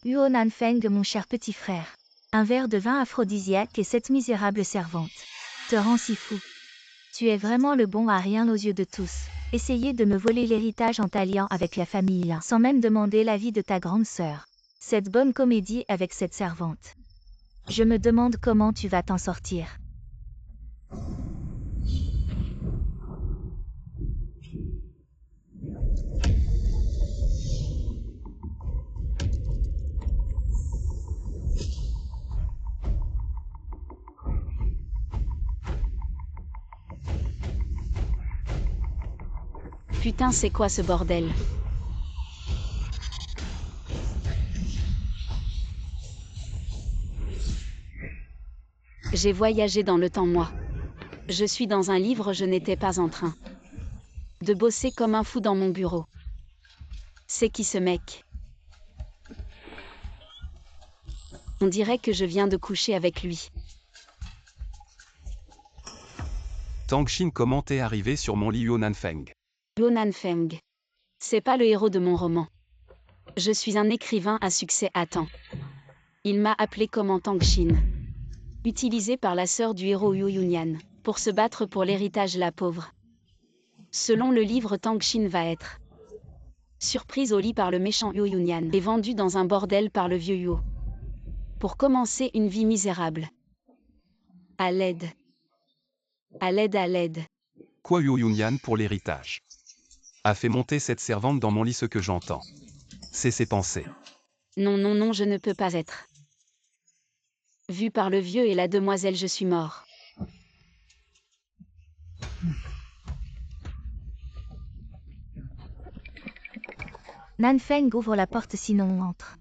Huo Nanfeng, mon cher petit frère. Un verre de vin aphrodisiaque et cette misérable servante te rend si fou. Tu es vraiment le bon à rien aux yeux de tous. Essayer de me voler l'héritage en t'alliant avec la famille sans même demander l'avis de ta grande sœur. Cette bonne comédie avec cette servante. Je me demande comment tu vas t'en sortir. Putain, c'est quoi ce bordel? J'ai voyagé dans le temps moi. Je suis dans un livre, je n'étais pas en train de bosser comme un fou dans mon bureau. C'est qui ce mec? On dirait que je viens de coucher avec lui. Tang-Shin, comment t'es arrivé sur mon lit, Huo Nanfeng? Huo Nanfeng. C'est pas le héros de mon roman. Je suis un écrivain à succès à temps. Il m'a appelé comme Tang-Shin. Utilisé par la sœur du héros Yu Yunyan, pour se battre pour l'héritage la pauvre. Selon le livre, Tang-Shin va être surprise au lit par le méchant Yu Yunyan et vendue dans un bordel par le vieux Yu. Pour commencer une vie misérable. À l'aide. À l'aide, à l'aide. Quoi, Yu Yunyan pour l'héritage? A fait monter cette servante dans mon lit, ce que j'entends. C'est ses pensées. Non, non, non, je ne peux pas être. Vu par le vieux et la demoiselle, je suis mort. Nanfeng ouvre la porte sinon on entre.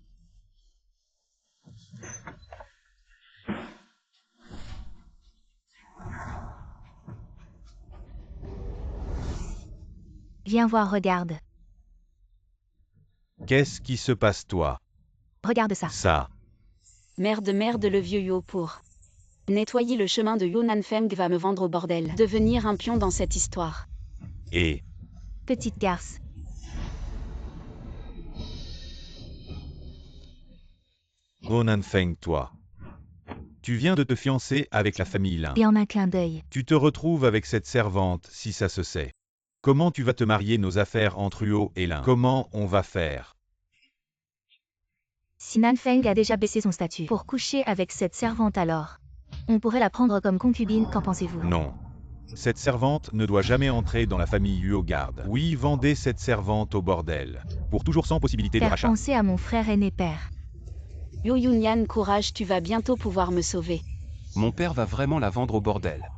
Viens voir, regarde. Qu'est-ce qui se passe toi? Regarde ça. Ça. Merde, merde, le vieux Yu pour nettoyer le chemin de Huo Nanfeng va me vendre au bordel. Devenir un pion dans cette histoire. Et Petite garce. Huo Nanfeng, toi. Tu viens de te fiancer avec la famille Lin. Et en un clin d'œil. Tu te retrouves avec cette servante, si ça se sait. Comment tu vas te marier? Nos affaires entre Huo et Lin. Comment on va faire? Si Nanfeng a déjà baissé son statut pour coucher avec cette servante alors, on pourrait la prendre comme concubine, qu'en pensez-vous? Non. Cette servante ne doit jamais entrer dans la famille Huo Garde. Oui, vendez cette servante au bordel. Pour toujours sans possibilité de Faire rachat. penser à mon frère aîné père. Yu Yunyan, courage, tu vas bientôt pouvoir me sauver. Mon père va vraiment la vendre au bordel.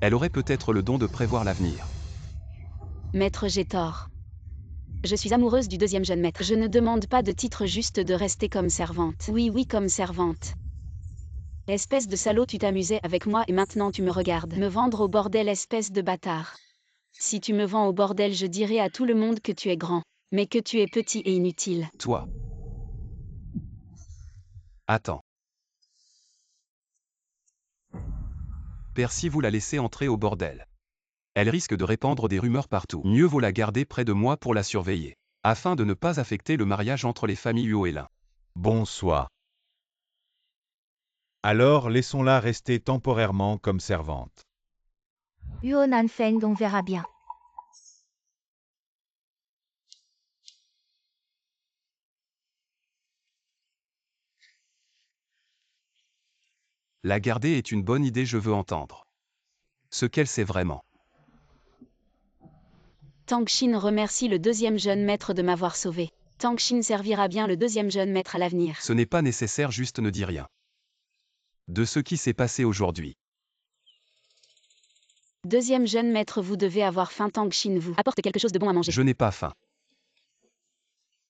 Elle aurait peut-être le don de prévoir l'avenir. Maître, j'ai tort. Je suis amoureuse du deuxième jeune maître. Je ne demande pas de titre, juste de rester comme servante. Oui, oui, comme servante. Espèce de salaud, tu t'amusais avec moi et maintenant tu me regardes. Me vendre au bordel, espèce de bâtard. Si tu me vends au bordel, je dirai à tout le monde que tu es grand, mais que tu es petit et inutile. Toi. Attends. Percy, vous la laissez entrer au bordel. Elle risque de répandre des rumeurs partout. Mieux vaut la garder près de moi pour la surveiller, afin de ne pas affecter le mariage entre les familles Huo et Lin. Bonsoir. Alors laissons-la rester temporairement comme servante. Huo Nanfeng, on verra bien. La garder est une bonne idée, je veux entendre ce qu'elle sait vraiment. Tang-Shin remercie le deuxième jeune maître de m'avoir sauvé. Tang-Shin servira bien le deuxième jeune maître à l'avenir. Ce n'est pas nécessaire, juste ne dis rien de ce qui s'est passé aujourd'hui. Deuxième jeune maître, vous devez avoir faim. Tang-Shin vous apporte quelque chose de bon à manger. Je n'ai pas faim.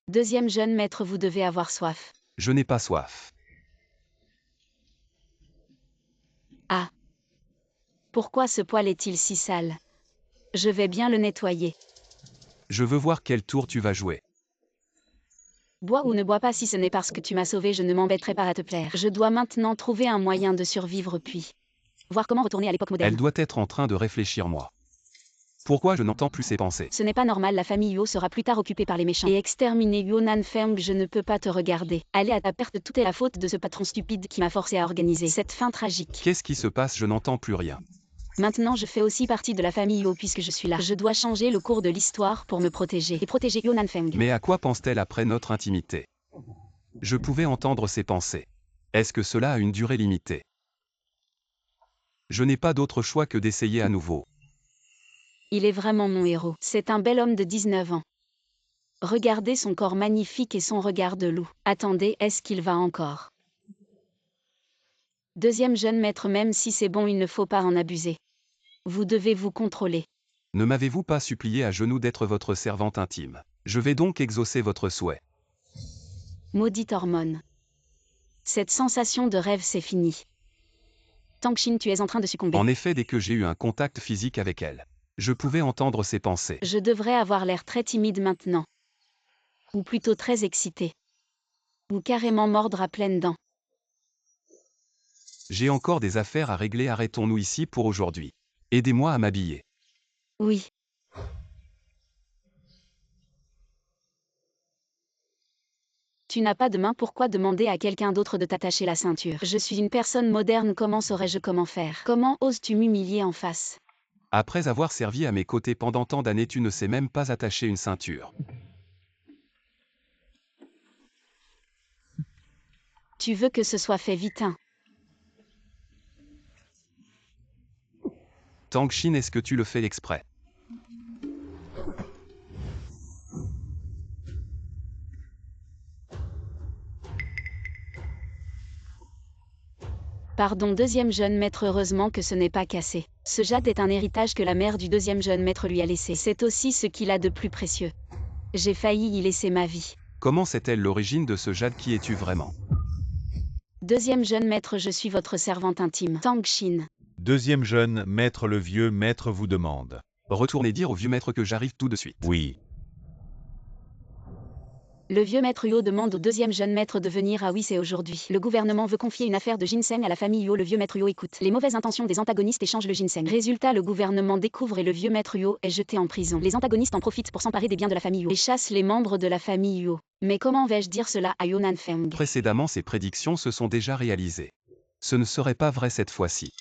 Deuxième jeune maître, vous devez avoir soif. Je n'ai pas soif. Ah. Pourquoi ce poil est-il si sale? Je vais bien le nettoyer. Je veux voir quel tour tu vas jouer. Bois ou ne bois pas, si ce n'est parce que tu m'as sauvé, je ne m'embêterai pas à te plaire. Je dois maintenant trouver un moyen de survivre puis voir comment retourner à l'époque moderne. Elle doit être en train de réfléchir, moi. Pourquoi je n'entends plus ses pensées? Ce n'est pas normal, la famille Yuo sera plus tard occupée par les méchants. Et exterminer Yuo Nanfeng, je ne peux pas te regarder. Aller à ta perte, tout est la faute de ce patron stupide qui m'a forcé à organiser cette fin tragique. Qu'est-ce qui se passe? Je n'entends plus rien. Maintenant je fais aussi partie de la famille Yuo puisque je suis là. Je dois changer le cours de l'histoire pour me protéger. Et protéger Yuo Nanfeng. Mais à quoi pense-t-elle après notre intimité? Je pouvais entendre ses pensées. Est-ce que cela a une durée limitée? Je n'ai pas d'autre choix que d'essayer à nouveau. Il est vraiment mon héros. C'est un bel homme de 19 ans. Regardez son corps magnifique et son regard de loup. Attendez, est-ce qu'il va encore? Deuxième jeune maître, même si c'est bon, il ne faut pas en abuser. Vous devez vous contrôler. Ne m'avez-vous pas supplié à genoux d'être votre servante intime? Je vais donc exaucer votre souhait. Maudite hormone. Cette sensation de rêve, c'est fini. Tangxin, tu es en train de succomber. En effet, dès que j'ai eu un contact physique avec elle, je pouvais entendre ses pensées. Je devrais avoir l'air très timide maintenant. Ou plutôt très excité. Ou carrément mordre à pleines dents. J'ai encore des affaires à régler, arrêtons-nous ici pour aujourd'hui. Aidez-moi à m'habiller. Oui. Tu n'as pas de main, pourquoi demander à quelqu'un d'autre de t'attacher la ceinture? Je suis une personne moderne, comment saurais-je comment faire? Comment oses-tu m'humilier en face? Après avoir servi à mes côtés pendant tant d'années, tu ne sais même pas attacher une ceinture. Tu veux que ce soit fait vite, hein? Tangxin, est-ce que tu le fais exprès? Pardon, deuxième jeune maître, heureusement que ce n'est pas cassé. Ce jade est un héritage que la mère du deuxième jeune maître lui a laissé. C'est aussi ce qu'il a de plus précieux. J'ai failli y laisser ma vie. Comment sait-elle l'origine de ce jade? Qui es-tu vraiment? Deuxième jeune maître, je suis votre servante intime. Tangxin. Deuxième jeune maître, le vieux maître vous demande. Retournez dire au vieux maître que j'arrive tout de suite. Oui. Le vieux maître Yuo demande au deuxième jeune maître de venir. Ah oui, c'est aujourd'hui. Le gouvernement veut confier une affaire de ginseng à la famille Yuo. Le vieux maître Yuo écoute. Les mauvaises intentions des antagonistes échangent le ginseng. Résultat, le gouvernement découvre et le vieux maître Yuo est jeté en prison. Les antagonistes en profitent pour s'emparer des biens de la famille Yuo et chassent les membres de la famille Yuo. Mais comment vais-je dire cela à Yuo Nanfeng? Précédemment, ces prédictions se sont déjà réalisées. Ce ne serait pas vrai cette fois-ci.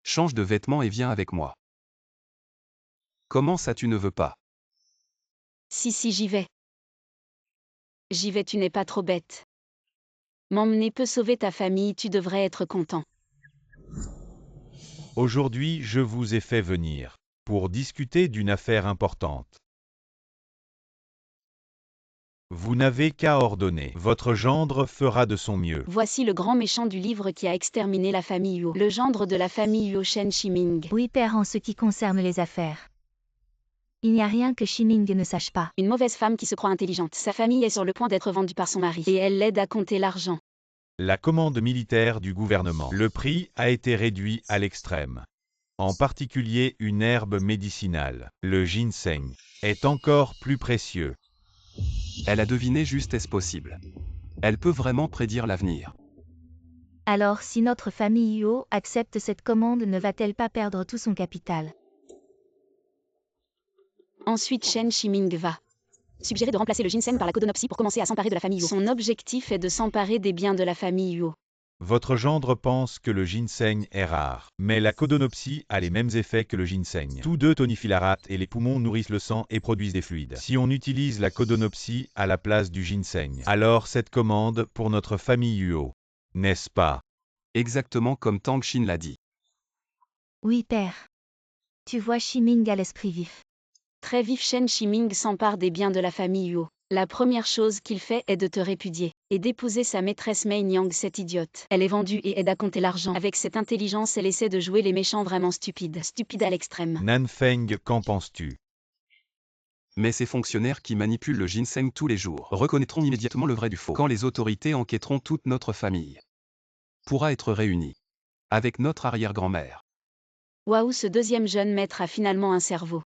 Change de vêtements et viens avec moi. Comment ça, tu ne veux pas? Si, j'y vais. J'y vais, tu n'es pas trop bête. M'emmener peut sauver ta famille, tu devrais être content. Aujourd'hui, je vous ai fait venir pour discuter d'une affaire importante. Vous n'avez qu'à ordonner. Votre gendre fera de son mieux. Voici le grand méchant du livre qui a exterminé la famille Yuo. Le gendre de la famille Yuo, Shen Shiming. Oui, père, en ce qui concerne les affaires. Il n'y a rien que Shiming ne sache pas. Une mauvaise femme qui se croit intelligente. Sa famille est sur le point d'être vendue par son mari. Et elle l'aide à compter l'argent. La commande militaire du gouvernement. Le prix a été réduit à l'extrême. En particulier une herbe médicinale, le ginseng, est encore plus précieux. Elle a deviné juste, est-ce possible? Elle peut vraiment prédire l'avenir. Alors, si notre famille Yuo accepte cette commande, ne va-t-elle pas perdre tout son capital? Ensuite, Shen Shiming va suggérer de remplacer le ginseng par la codonopsie pour commencer à s'emparer de la famille Yuo. Son objectif est de s'emparer des biens de la famille Yuo. Votre gendre pense que le ginseng est rare, mais la codonopsie a les mêmes effets que le ginseng. Tous deux tonifient la rate et les poumons nourrissent le sang et produisent des fluides. Si on utilise la codonopsie à la place du ginseng, alors cette commande pour notre famille Yuo, n'est-ce pas? Exactement comme Tangxin l'a dit. Oui, père. Tu vois, Shiming a l'esprit vif. Très vif, Shen Shiming s'empare des biens de la famille Yuo. La première chose qu'il fait est de te répudier et d'épouser sa maîtresse Mei Nyang, cette idiote. Elle est vendue et aide à compter l'argent. Avec cette intelligence, elle essaie de jouer les méchants vraiment stupides. Stupide à l'extrême. Nanfeng, qu'en penses-tu? Mais ces fonctionnaires qui manipulent le ginseng tous les jours reconnaîtront immédiatement le vrai du faux. Quand les autorités enquêteront, toute notre famille pourra être réunie avec notre arrière-grand-mère. Waouh, ce deuxième jeune maître a finalement un cerveau.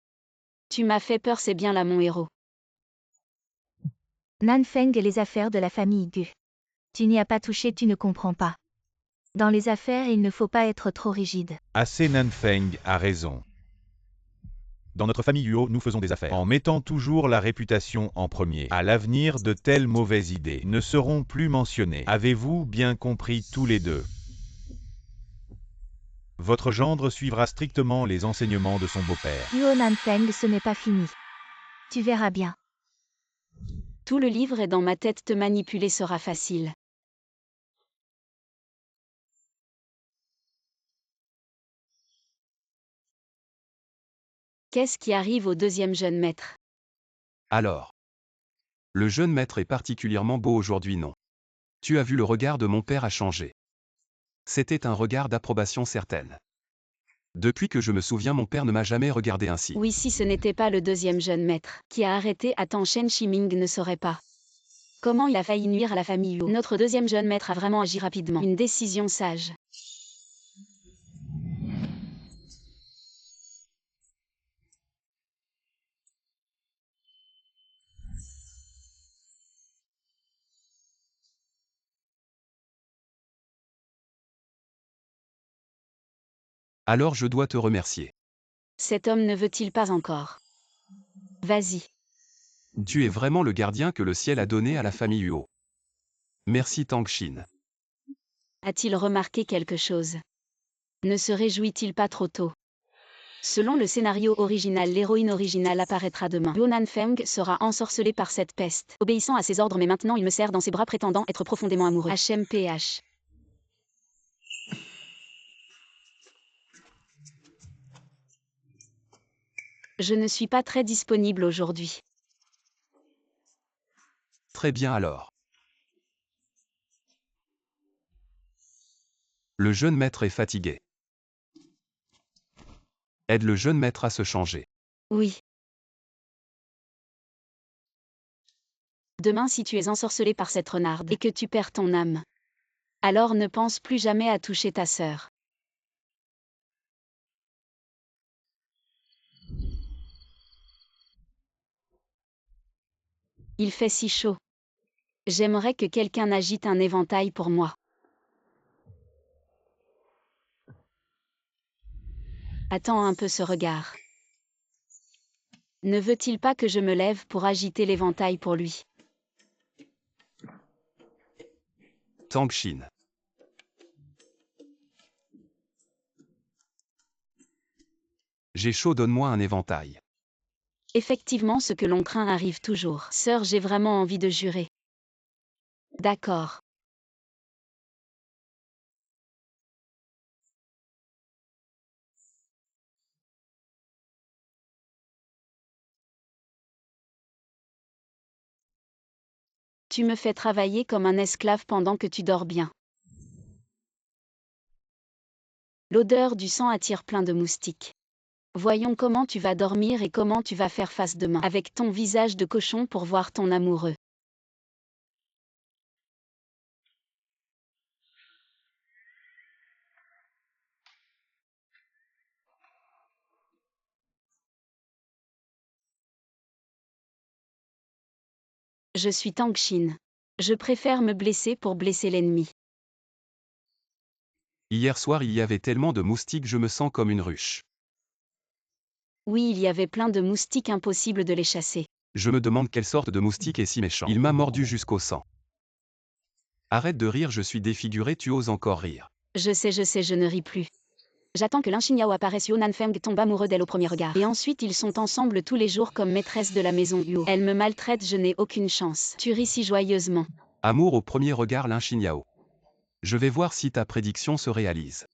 Tu m'as fait peur, c'est bien là mon héros. Nanfeng et les affaires de la famille Gu. Tu n'y as pas touché, tu ne comprends pas. Dans les affaires, il ne faut pas être trop rigide. Assez Nanfeng a raison. Dans notre famille Yuo, nous faisons des affaires en mettant toujours la réputation en premier. À l'avenir, de telles mauvaises idées ne seront plus mentionnées. Avez-vous bien compris tous les deux? Votre gendre suivra strictement les enseignements de son beau-père. Yuo Nanfeng, ce n'est pas fini. Tu verras bien. Tout le livre est dans ma tête, te manipuler sera facile. Qu'est-ce qui arrive au deuxième jeune maître? Alors. Le jeune maître est particulièrement beau aujourd'hui, non? Tu as vu, le regard de mon père a changé. C'était un regard d'approbation certaine. Depuis que je me souviens, mon père ne m'a jamais regardé ainsi. Oui, si ce n'était pas le deuxième jeune maître qui a arrêté à temps, Shen Shiming ne saurait pas. Comment il a failli nuire à la famille Yuo. Notre deuxième jeune maître a vraiment agi rapidement. Une décision sage. Alors je dois te remercier. Cet homme ne veut-il pas encore? Vas-y. Tu es vraiment le gardien que le ciel a donné à la famille Huo. Merci Tang Xin. A-t-il remarqué quelque chose? Ne se réjouit-il pas trop tôt? Selon le scénario original, l'héroïne originale apparaîtra demain. Yuo Nanfeng sera ensorcelé par cette peste, obéissant à ses ordres, mais maintenant il me serre dans ses bras prétendant être profondément amoureux. HMPH. Je ne suis pas très disponible aujourd'hui. Très bien alors. Le jeune maître est fatigué. Aide le jeune maître à se changer. Oui. Demain, si tu es ensorcelé par cette renarde et que tu perds ton âme, alors ne pense plus jamais à toucher ta sœur. Il fait si chaud. J'aimerais que quelqu'un agite un éventail pour moi. Attends un peu ce regard. Ne veut-il pas que je me lève pour agiter l'éventail pour lui? Tang Xin. J'ai chaud, donne-moi un éventail. Effectivement, ce que l'on craint arrive toujours. Sœur, j'ai vraiment envie de jurer. D'accord. Tu me fais travailler comme un esclave pendant que tu dors bien. L'odeur du sang attire plein de moustiques. Voyons comment tu vas dormir et comment tu vas faire face demain avec ton visage de cochon pour voir ton amoureux. Je suis Tang Xin. Je préfère me blesser pour blesser l'ennemi. Hier soir, il y avait tellement de moustiques, je me sens comme une ruche. Oui, il y avait plein de moustiques, impossible de les chasser. Je me demande quelle sorte de moustique est si méchant. Il m'a mordu jusqu'au sang. Arrête de rire, je suis défiguré, tu oses encore rire. Je sais, je ne ris plus. J'attends que Lin Xinyao apparaisse. Yuo Nanfeng tombe amoureux d'elle au premier regard. Et ensuite ils sont ensemble tous les jours comme maîtresse de la maison Yuo. Elle me maltraite, je n'ai aucune chance. Tu ris si joyeusement. Amour au premier regard, Lin Xinyao. Je vais voir si ta prédiction se réalise.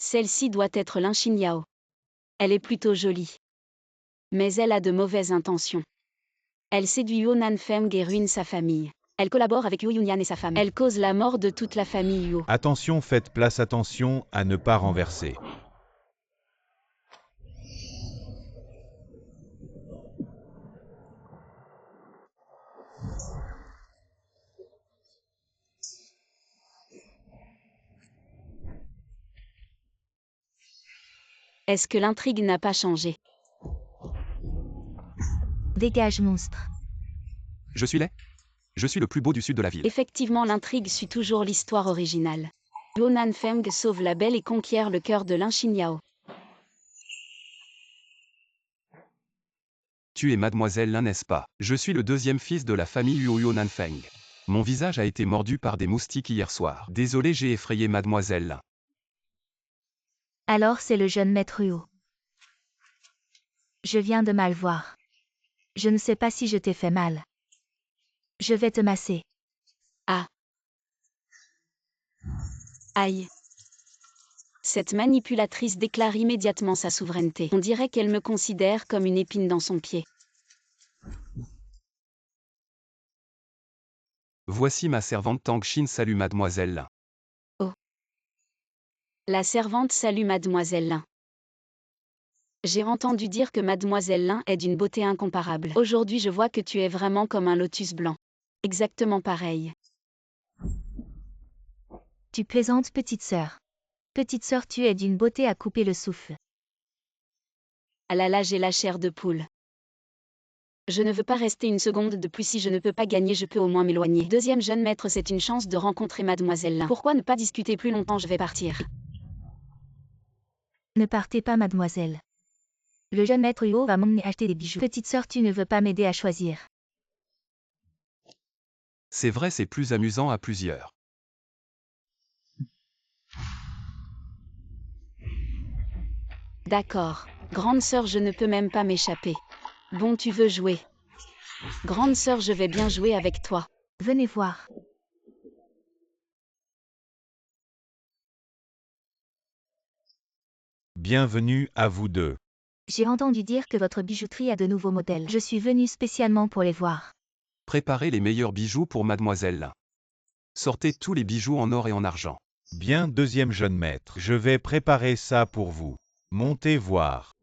Celle-ci doit être Lin Xinyao. Elle est plutôt jolie. Mais elle a de mauvaises intentions. Elle séduit Yuo Nanfeng et ruine sa famille. Elle collabore avec Yuo Yunyan et sa femme. Elle cause la mort de toute la famille Yuo. Attention, faites place, attention à ne pas renverser. Est-ce que l'intrigue n'a pas changé? Dégage, monstre. Je suis laid? Je suis le plus beau du sud de la ville. Effectivement, l'intrigue suit toujours l'histoire originale. Luo Nanfeng sauve la belle et conquiert le cœur de Lin Xinyao. Tu es mademoiselle Lin, n'est-ce pas? Je suis le deuxième fils de la famille Luo Nanfeng. Mon visage a été mordu par des moustiques hier soir. Désolé, j'ai effrayé mademoiselle Lin. Alors c'est le jeune maître Huo. Je viens de mal voir. Je ne sais pas si je t'ai fait mal. Je vais te masser. Ah. Aïe. Cette manipulatrice déclare immédiatement sa souveraineté. On dirait qu'elle me considère comme une épine dans son pied. Voici ma servante Tang Xin. Salut mademoiselle Lin. Oh. La servante salue mademoiselle Lin. J'ai entendu dire que mademoiselle Lin est d'une beauté incomparable. Aujourd'hui je vois que tu es vraiment comme un lotus blanc. Exactement pareil. Tu plaisantes, petite sœur. Petite sœur, tu es d'une beauté à couper le souffle. Ah là là, j'ai la chair de poule. Je ne veux pas rester une seconde de plus. Si je ne peux pas gagner, je peux au moins m'éloigner. Deuxième jeune maître, c'est une chance de rencontrer mademoiselle Lin. Pourquoi ne pas discuter plus longtemps? Je vais partir. Ne partez pas, mademoiselle. Le jeune maître Huo va m'emmener acheter des bijoux. Petite sœur, tu ne veux pas m'aider à choisir. C'est vrai, c'est plus amusant à plusieurs. D'accord. Grande sœur, je ne peux même pas m'échapper. Bon, tu veux jouer? Grande sœur, je vais bien jouer avec toi. Venez voir. Bienvenue à vous deux. J'ai entendu dire que votre bijouterie a de nouveaux modèles. Je suis venue spécialement pour les voir. Préparez les meilleurs bijoux pour mademoiselle Lin. Sortez tous les bijoux en or et en argent. Bien, deuxième jeune maître. Je vais préparer ça pour vous. Montez voir.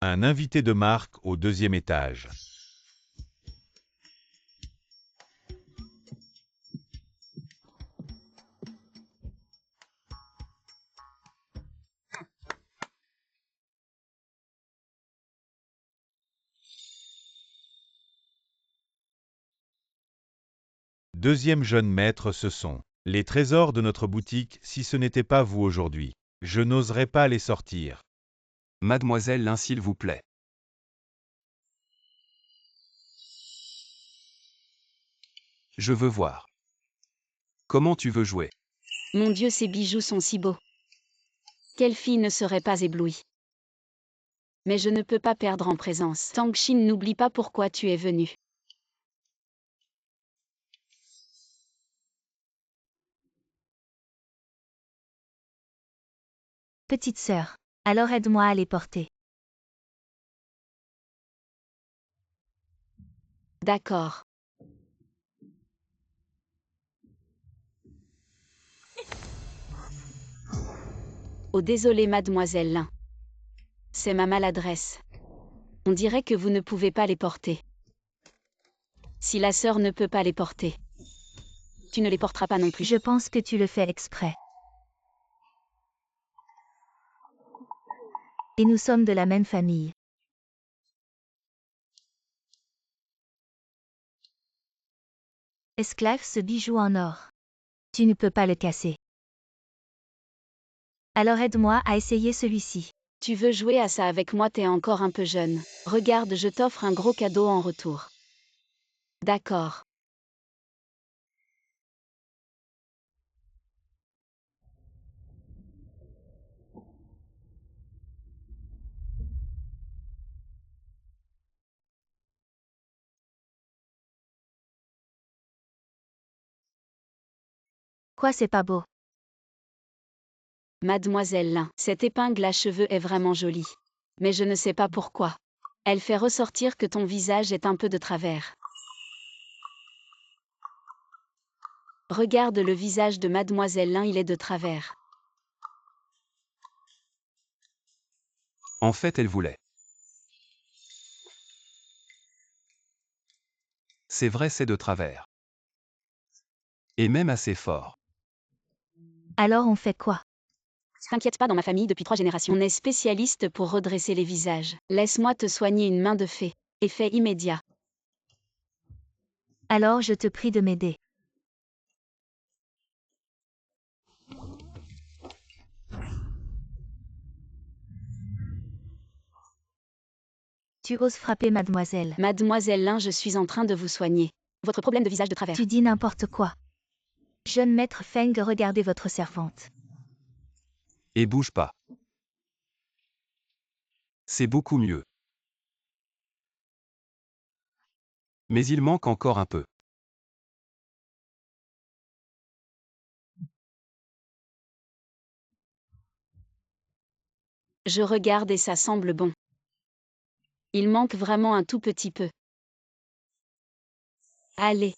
Un invité de marque au deuxième étage. Deuxième jeune maître, ce sont les trésors de notre boutique. Si ce n'était pas vous aujourd'hui, je n'oserais pas les sortir. Mademoiselle Lin, s'il vous plaît. Je veux voir. Comment tu veux jouer? Mon Dieu, ces bijoux sont si beaux. Quelle fille ne serait pas éblouie? Mais je ne peux pas perdre en présence. Tang Xin, n'oublie pas pourquoi tu es venu. Petite sœur. Alors aide-moi à les porter. D'accord. Oh désolé mademoiselle Lin. C'est ma maladresse. On dirait que vous ne pouvez pas les porter. Si la sœur ne peut pas les porter, tu ne les porteras pas non plus. Je pense que tu le fais exprès. Et nous sommes de la même famille. Esclave, ce bijou en or. Tu ne peux pas le casser. Alors aide-moi à essayer celui-ci. Tu veux jouer à ça avec moi? T'es encore un peu jeune. Regarde, je t'offre un gros cadeau en retour. D'accord. Quoi, c'est pas beau? Mademoiselle Lin, cette épingle à cheveux est vraiment jolie. Mais je ne sais pas pourquoi. Elle fait ressortir que ton visage est un peu de travers. Regarde le visage de mademoiselle Lin, il est de travers. En fait, elle voulait. C'est vrai, c'est de travers. Et même assez fort. Alors on fait quoi? T'inquiète pas, dans ma famille, depuis 3 générations, on est spécialiste pour redresser les visages. Laisse-moi te soigner une main de fée. Effet immédiat. Alors je te prie de m'aider. Tu oses frapper mademoiselle. Mademoiselle Lin, je suis en train de vous soigner. Votre problème de visage de travers. Tu dis n'importe quoi. Jeune maître Feng, regardez votre servante. Et bouge pas. C'est beaucoup mieux. Mais il manque encore un peu. Je regarde et ça semble bon. Il manque vraiment un tout petit peu. Allez.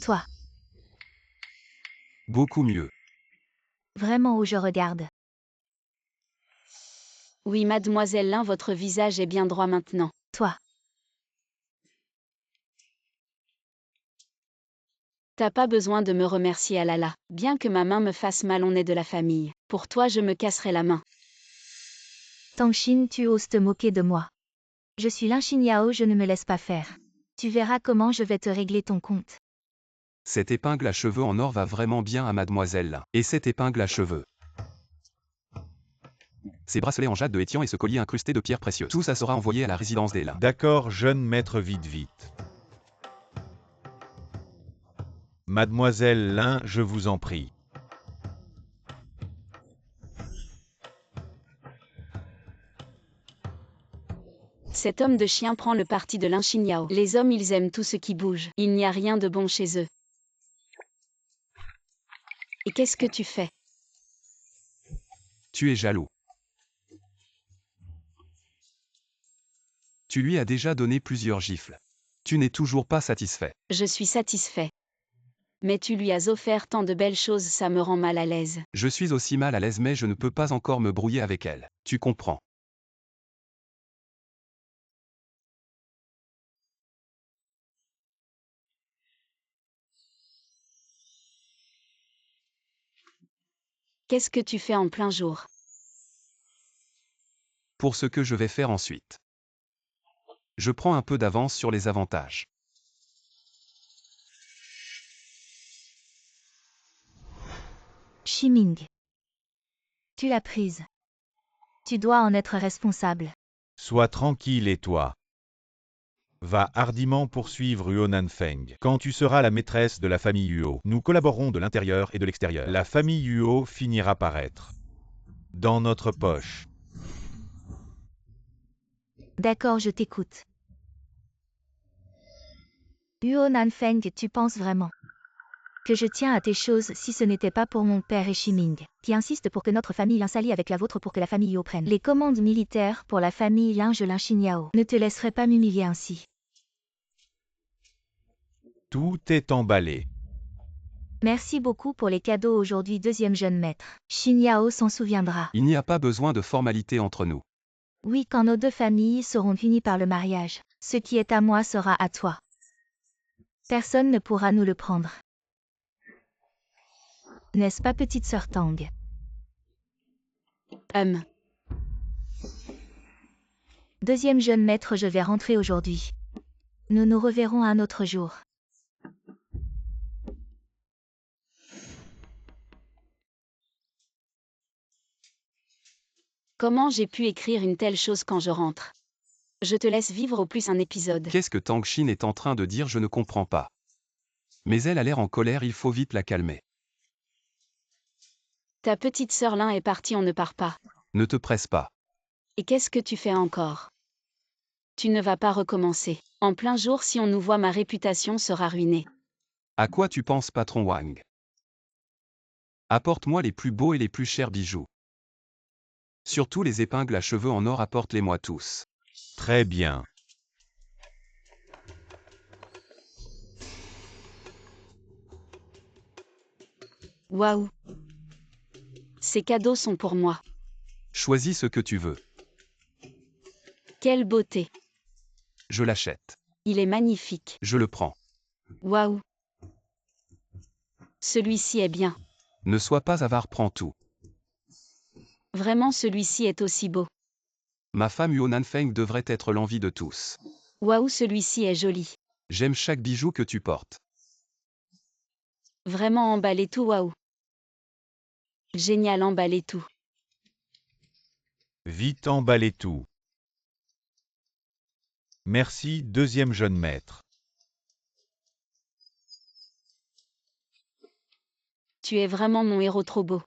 Toi. Beaucoup mieux. Vraiment où je regarde. Oui, mademoiselle Lin, votre visage est bien droit maintenant. Toi. T'as pas besoin de me remercier, Alala. Bien que ma main me fasse mal, on est de la famille. Pour toi, je me casserai la main. Tangxin, tu oses te moquer de moi. Je suis Lin Xinyao, je ne me laisse pas faire. Tu verras comment je vais te régler ton compte. Cette épingle à cheveux en or va vraiment bien à mademoiselle Lin. Et cette épingle à cheveux. Ces bracelets en jade de Étian et ce collier incrusté de pierres précieuses. Tout ça sera envoyé à la résidence des Lin. D'accord, jeune maître, vite, vite. Mademoiselle Lin, je vous en prie. Cet homme de chien prend le parti de Lin Xinyao. Les hommes, ils aiment tout ce qui bouge. Il n'y a rien de bon chez eux. Et qu'est-ce que tu fais? Tu es jaloux. Tu lui as déjà donné plusieurs gifles. Tu n'es toujours pas satisfait. Je suis satisfait. Mais tu lui as offert tant de belles choses, ça me rend mal à l'aise. Je suis aussi mal à l'aise mais je ne peux pas encore me brouiller avec elle. Tu comprends. Qu'est-ce que tu fais en plein jour? Pour ce que je vais faire ensuite. Je prends un peu d'avance sur les avantages. Shiming. Tu l'as prise. Tu dois en être responsable. Sois tranquille et toi. Va hardiment poursuivre Huonan Feng. Quand tu seras la maîtresse de la famille Huo, nous collaborerons de l'intérieur et de l'extérieur. La famille Huo finira par être dans notre poche. D'accord, je t'écoute. Huonan Feng, tu penses vraiment que je tiens à tes choses si ce n'était pas pour mon père et Shiming, qui insiste pour que notre famille Lin s'allie avec la vôtre pour que la famille Yo prenne les commandes militaires pour la famille Lin Xinyao. Ne te laisserai pas m'humilier ainsi. Tout est emballé. Merci beaucoup pour les cadeaux aujourd'hui, deuxième jeune maître. Xinyao s'en souviendra. Il n'y a pas besoin de formalité entre nous. Oui, quand nos deux familles seront unies par le mariage, ce qui est à moi sera à toi. Personne ne pourra nous le prendre. N'est-ce pas, petite sœur Tang? Deuxième jeune maître, je vais rentrer aujourd'hui. Nous nous reverrons un autre jour. Comment j'ai pu écrire une telle chose quand je rentre? Je te laisse vivre au plus un épisode. Qu'est-ce que Tangxin est en train de dire? Je ne comprends pas. Mais elle a l'air en colère, il faut vite la calmer. Ta petite sœur Lin est partie, on ne part pas. Ne te presse pas. Et qu'est-ce que tu fais encore? Tu ne vas pas recommencer. En plein jour, si on nous voit, ma réputation sera ruinée. À quoi tu penses, patron Wang? Apporte-moi les plus beaux et les plus chers bijoux. Surtout les épingles à cheveux en or, apporte-les-moi tous. Très bien. Waouh! Ces cadeaux sont pour moi. Choisis ce que tu veux. Quelle beauté. Je l'achète. Il est magnifique. Je le prends. Waouh. Celui-ci est bien. Ne sois pas avare, prends tout. Vraiment, celui-ci est aussi beau. Ma femme Yuo Nanfeng devrait être l'envie de tous. Waouh, celui-ci est joli. J'aime chaque bijou que tu portes. Vraiment emballé tout, waouh. Génial, emballé tout. Vite emballez tout. Merci, deuxième jeune maître. Tu es vraiment mon héros trop beau.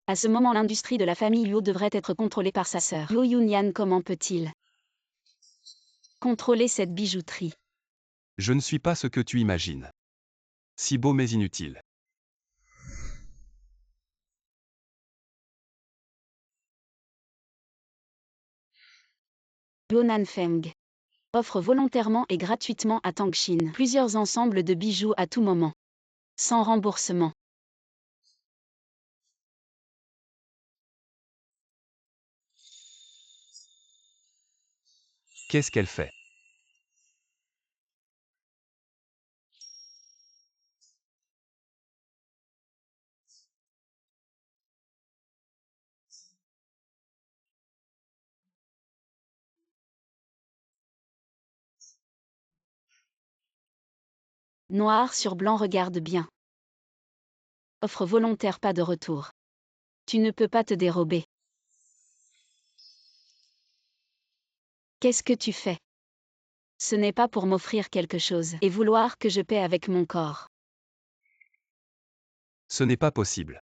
À ce moment, l'industrie de la famille Luo devrait être contrôlée par sa sœur. Luo Yunyan, comment peut-il contrôler cette bijouterie? Je ne suis pas ce que tu imagines. Si beau mais inutile. Luo Nanfeng offre volontairement et gratuitement à Tangxin plusieurs ensembles de bijoux à tout moment. Sans remboursement. Qu'est-ce qu'elle fait? Noir sur blanc, regarde bien. Offre volontaire, pas de retour. Tu ne peux pas te dérober. Qu'est-ce que tu fais? Ce n'est pas pour m'offrir quelque chose et vouloir que je paie avec mon corps. Ce n'est pas possible.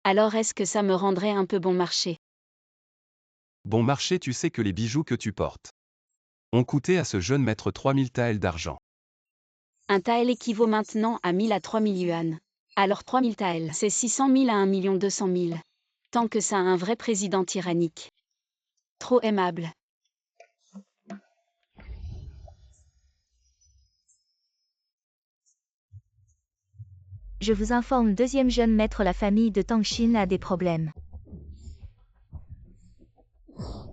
Alors est-ce que ça me rendrait un peu bon marché? Bon marché, tu sais que les bijoux que tu portes ont coûté à ce jeune maître 3000 taels d'argent. Un tael équivaut maintenant à 1000 à 3000 yuan. Alors 3000 taels, c'est 600 000 à 1 200 000. Tant que ça a un vrai président tyrannique. Trop aimable. Je vous informe, deuxième jeune maître, la famille de Tangxin a des problèmes.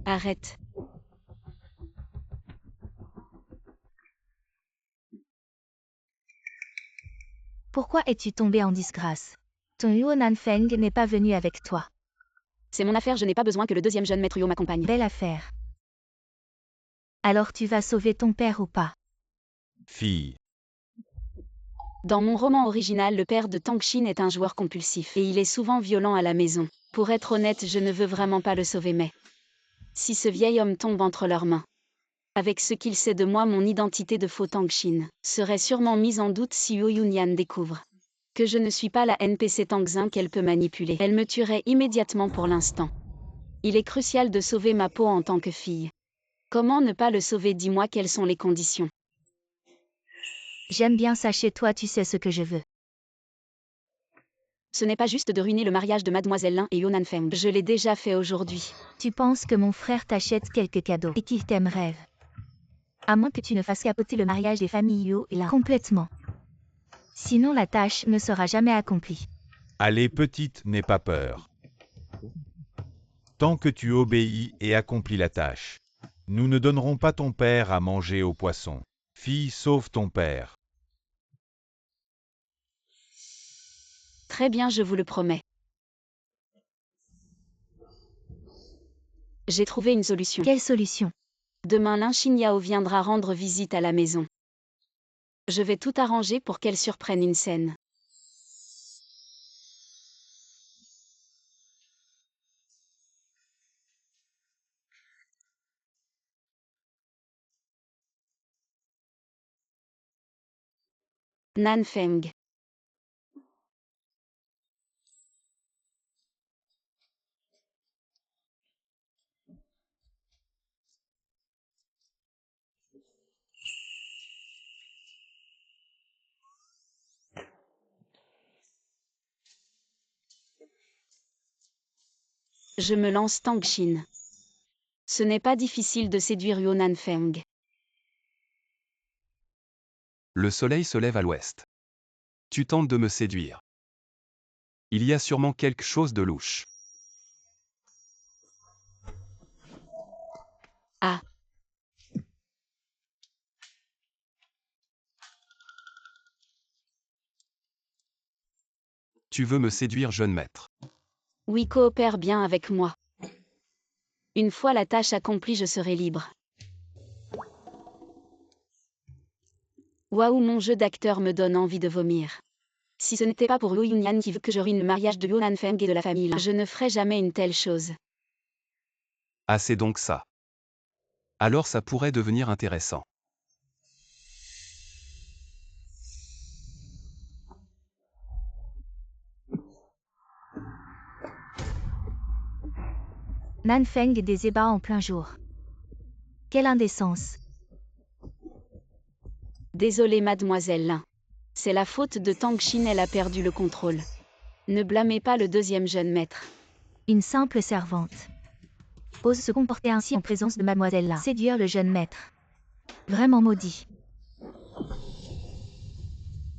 Arrête. Pourquoi es-tu tombé en disgrâce? Ton Yuo Nanfeng n'est pas venu avec toi. C'est mon affaire, je n'ai pas besoin que le deuxième jeune maître Yo m'accompagne. Belle affaire. Alors tu vas sauver ton père ou pas? Fille. Dans mon roman original, le père de Tangxin est un joueur compulsif et il est souvent violent à la maison. Pour être honnête, je ne veux vraiment pas le sauver, mais si ce vieil homme tombe entre leurs mains, avec ce qu'il sait de moi, mon identité de faux Tangxin serait sûrement mise en doute si Yuo Yunyan découvre que je ne suis pas la NPC Tangxin qu'elle peut manipuler. Elle me tuerait immédiatement pour l'instant. Il est crucial de sauver ma peau en tant que fille. Comment ne pas le sauver? Dis-moi quelles sont les conditions. J'aime bien ça chez toi, tu sais ce que je veux. Ce n'est pas juste de ruiner le mariage de Mademoiselle Lin et Yo Nanfeng. Je l'ai déjà fait aujourd'hui. Tu penses que mon frère t'achète quelques cadeaux et qu'il t'aime rêve. À moins que tu ne fasses capoter le mariage des familles Yo et Lin complètement. Sinon la tâche ne sera jamais accomplie. Allez, petite, n'aie pas peur. Tant que tu obéis et accomplis la tâche, nous ne donnerons pas ton père à manger aux poissons. Fille, sauve ton père. Très bien, je vous le promets. J'ai trouvé une solution. Quelle solution? Demain, Lin Xinyao viendra rendre visite à la maison. Je vais tout arranger pour qu'elle surprenne une scène. Nanfeng. Je me lance Tangxin. Ce n'est pas difficile de séduire Yuo Nanfeng. Le soleil se lève à l'ouest. Tu tentes de me séduire. Il y a sûrement quelque chose de louche. Tu veux me séduire, jeune maître? Oui, coopère bien avec moi. Une fois la tâche accomplie, je serai libre. Waouh, mon jeu d'acteur me donne envie de vomir. Si ce n'était pas pour Yu Yunyan qui veut que je ruine le mariage de Yuan Feng et de la famille Lin, je ne ferais jamais une telle chose. Ah, c'est donc ça. Alors ça pourrait devenir intéressant. Nanfeng et des ébats en plein jour. Quelle indécence. Désolée, mademoiselle Lin. C'est la faute de Tang Xin, elle a perdu le contrôle. Ne blâmez pas le deuxième jeune maître. Une simple servante ose se comporter ainsi en présence de mademoiselle Lin. Séduire le jeune maître. Vraiment maudit.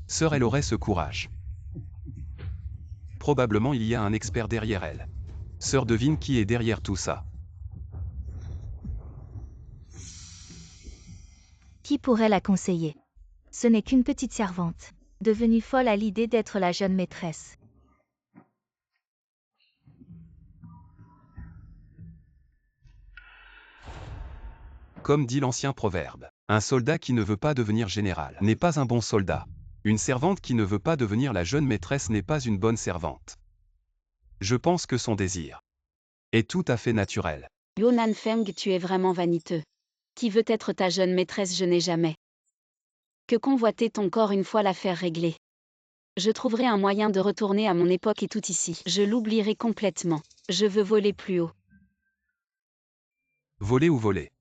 Sœur, elle aurait ce courage. Probablement il y a un expert derrière elle. Sœur, devine qui est derrière tout ça. Qui pourrait la conseiller? Ce n'est qu'une petite servante, devenue folle à l'idée d'être la jeune maîtresse. Comme dit l'ancien proverbe, un soldat qui ne veut pas devenir général n'est pas un bon soldat. Une servante qui ne veut pas devenir la jeune maîtresse n'est pas une bonne servante. Je pense que son désir est tout à fait naturel. Yuan Feng, tu es vraiment vaniteux. Qui veut être ta jeune maîtresse? Je n'ai jamais que convoiter ton corps une fois l'affaire réglée. Je trouverai un moyen de retourner à mon époque et tout ici. Je l'oublierai complètement. Je veux voler plus haut. Voler ou voler?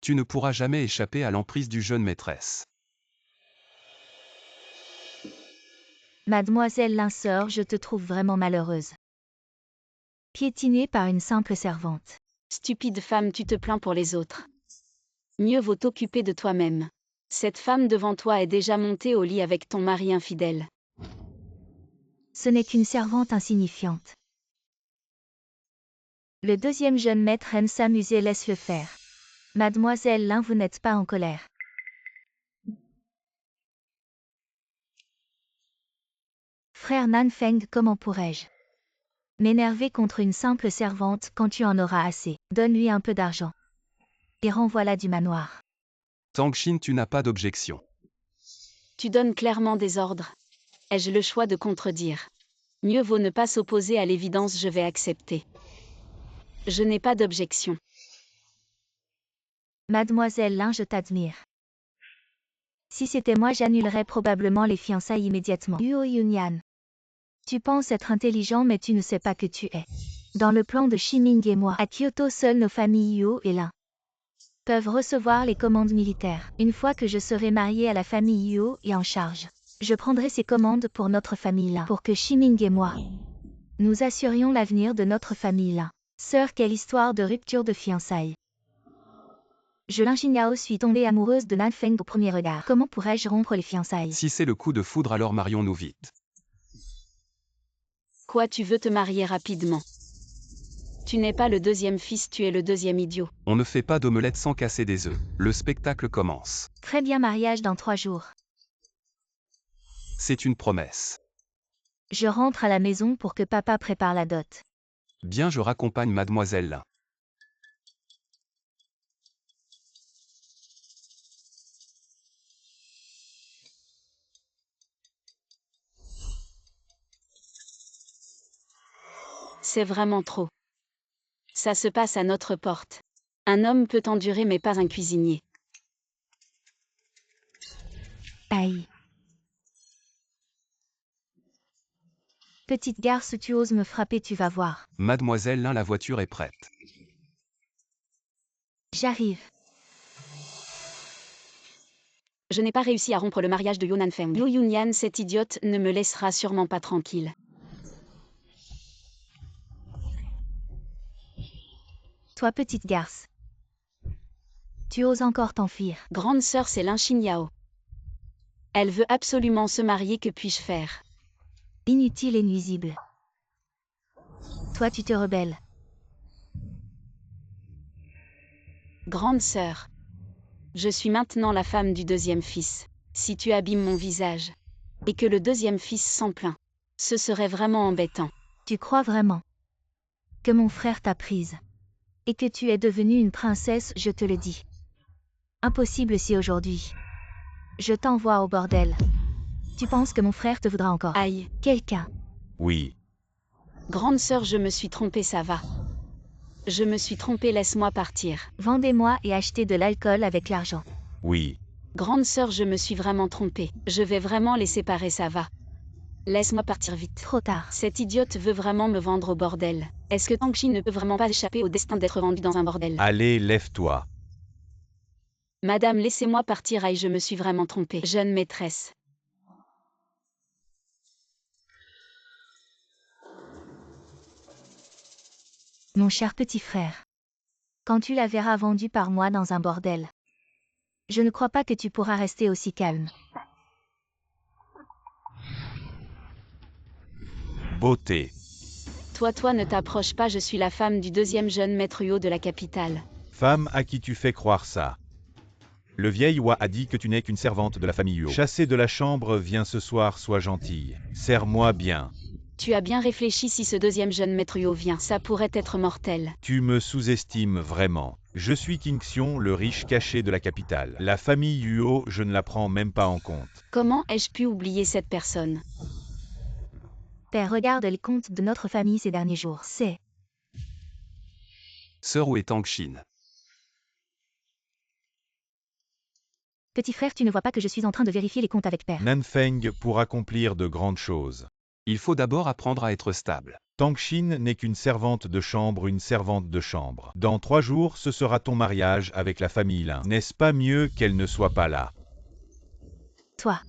Tu ne pourras jamais échapper à l'emprise du jeune maîtresse. Mademoiselle Lin, sœur, je te trouve vraiment malheureuse. Piétinée par une simple servante. Stupide femme, tu te plains pour les autres. Mieux vaut t'occuper de toi-même. Cette femme devant toi est déjà montée au lit avec ton mari infidèle. Ce n'est qu'une servante insignifiante. Le deuxième jeune maître aime s'amuser, laisse-le faire. Mademoiselle Lin, vous n'êtes pas en colère. Frère Nanfeng, comment pourrais-je m'énerver contre une simple servante quand tu en auras assez? Donne-lui un peu d'argent. Et renvoie-la du manoir. Tang Xin, tu n'as pas d'objection. Tu donnes clairement des ordres. Ai-je le choix de contredire? Mieux vaut ne pas s'opposer à l'évidence, je vais accepter. Je n'ai pas d'objection. Mademoiselle Lin, je t'admire. Si c'était moi, j'annulerais probablement les fiançailles immédiatement. Yu Yunyan. Tu penses être intelligent, mais tu ne sais pas que tu es. Dans le plan de Ximing et moi, à Kyoto, seules nos familles Yu et Lin peuvent recevoir les commandes militaires. Une fois que je serai mariée à la famille Yu et en charge, je prendrai ces commandes pour notre famille Lin, pour que Ximing et moi nous assurions l'avenir de notre famille Lin. Sœur, quelle histoire de rupture de fiançailles. Je Lin Xinyao suis tombée amoureuse de Nanfeng au premier regard. Comment pourrais-je rompre les fiançailles? Si c'est le coup de foudre, alors marions-nous vite. Quoi, tu veux te marier rapidement? Tu n'es pas le deuxième fils, tu es le deuxième idiot. On ne fait pas d'omelette sans casser des œufs. Le spectacle commence. Très bien, mariage dans 3 jours. C'est une promesse. Je rentre à la maison pour que papa prépare la dot. Bien, je raccompagne mademoiselle Lin. C'est vraiment trop. Ça se passe à notre porte. Un homme peut endurer mais pas un cuisinier. Aïe. Petite garce, tu oses me frapper, tu vas voir. Mademoiselle Lin, la voiture est prête. J'arrive. Je n'ai pas réussi à rompre le mariage de Yuan Feng. Yu Yunyan, cette idiote, ne me laissera sûrement pas tranquille. Toi, petite garce. Tu oses encore t'enfuir. Grande sœur, c'est Lin Xinyao. Elle veut absolument se marier, que puis-je faire? Inutile et nuisible. Toi, tu te rebelles. Grande sœur. Je suis maintenant la femme du deuxième fils. Si tu abîmes mon visage, et que le deuxième fils s'en plaint, Ce serait vraiment embêtant. Tu crois vraiment que mon frère t'a prise et que tu es devenue une princesse, je te le dis. Impossible si aujourd'hui je t'envoie au bordel. Tu penses que mon frère te voudra encore? Aïe. Quelqu'un. Oui. Grande sœur, je me suis trompée, ça va. Je me suis trompée, laisse-moi partir. Vendez-moi et achetez de l'alcool avec l'argent. Oui. Grande sœur, je me suis vraiment trompée. Je vais vraiment les séparer, ça va. Laisse-moi partir vite. Trop tard. Cette idiote veut vraiment me vendre au bordel. Est-ce que Tang-Shin ne peut vraiment pas échapper au destin d'être vendu dans un bordel? Allez, lève-toi. Madame, laissez-moi partir, aïe, je me suis vraiment trompée. Jeune maîtresse. Mon cher petit frère. Quand tu la verras vendue par moi dans un bordel, je ne crois pas que tu pourras rester aussi calme. Beauté. Toi, ne t'approche pas, je suis la femme du deuxième jeune maître Huo de la capitale. Femme à qui tu fais croire ça. Le vieil Hua a dit que tu n'es qu'une servante de la famille Huo. Chassée de la chambre, viens ce soir, sois gentille. Serre-moi bien. Tu as bien réfléchi, si ce deuxième jeune maître Huo vient, ça pourrait être mortel. Tu me sous-estimes vraiment. Je suis King Xion, le riche caché de la capitale. La famille Huo, je ne la prends même pas en compte. Comment ai-je pu oublier cette personne? Père, regarde les comptes de notre famille ces derniers jours. C'est Sœur, où est Tang-Shin? Petit frère, tu ne vois pas que je suis en train de vérifier les comptes avec Père. Nanfeng pour accomplir de grandes choses. Il faut d'abord apprendre à être stable. Tang-Shin n'est qu'une servante de chambre, une servante de chambre. Dans 3 jours, ce sera ton mariage avec la famille Lin. N'est-ce pas mieux qu'elle ne soit pas là? Toi.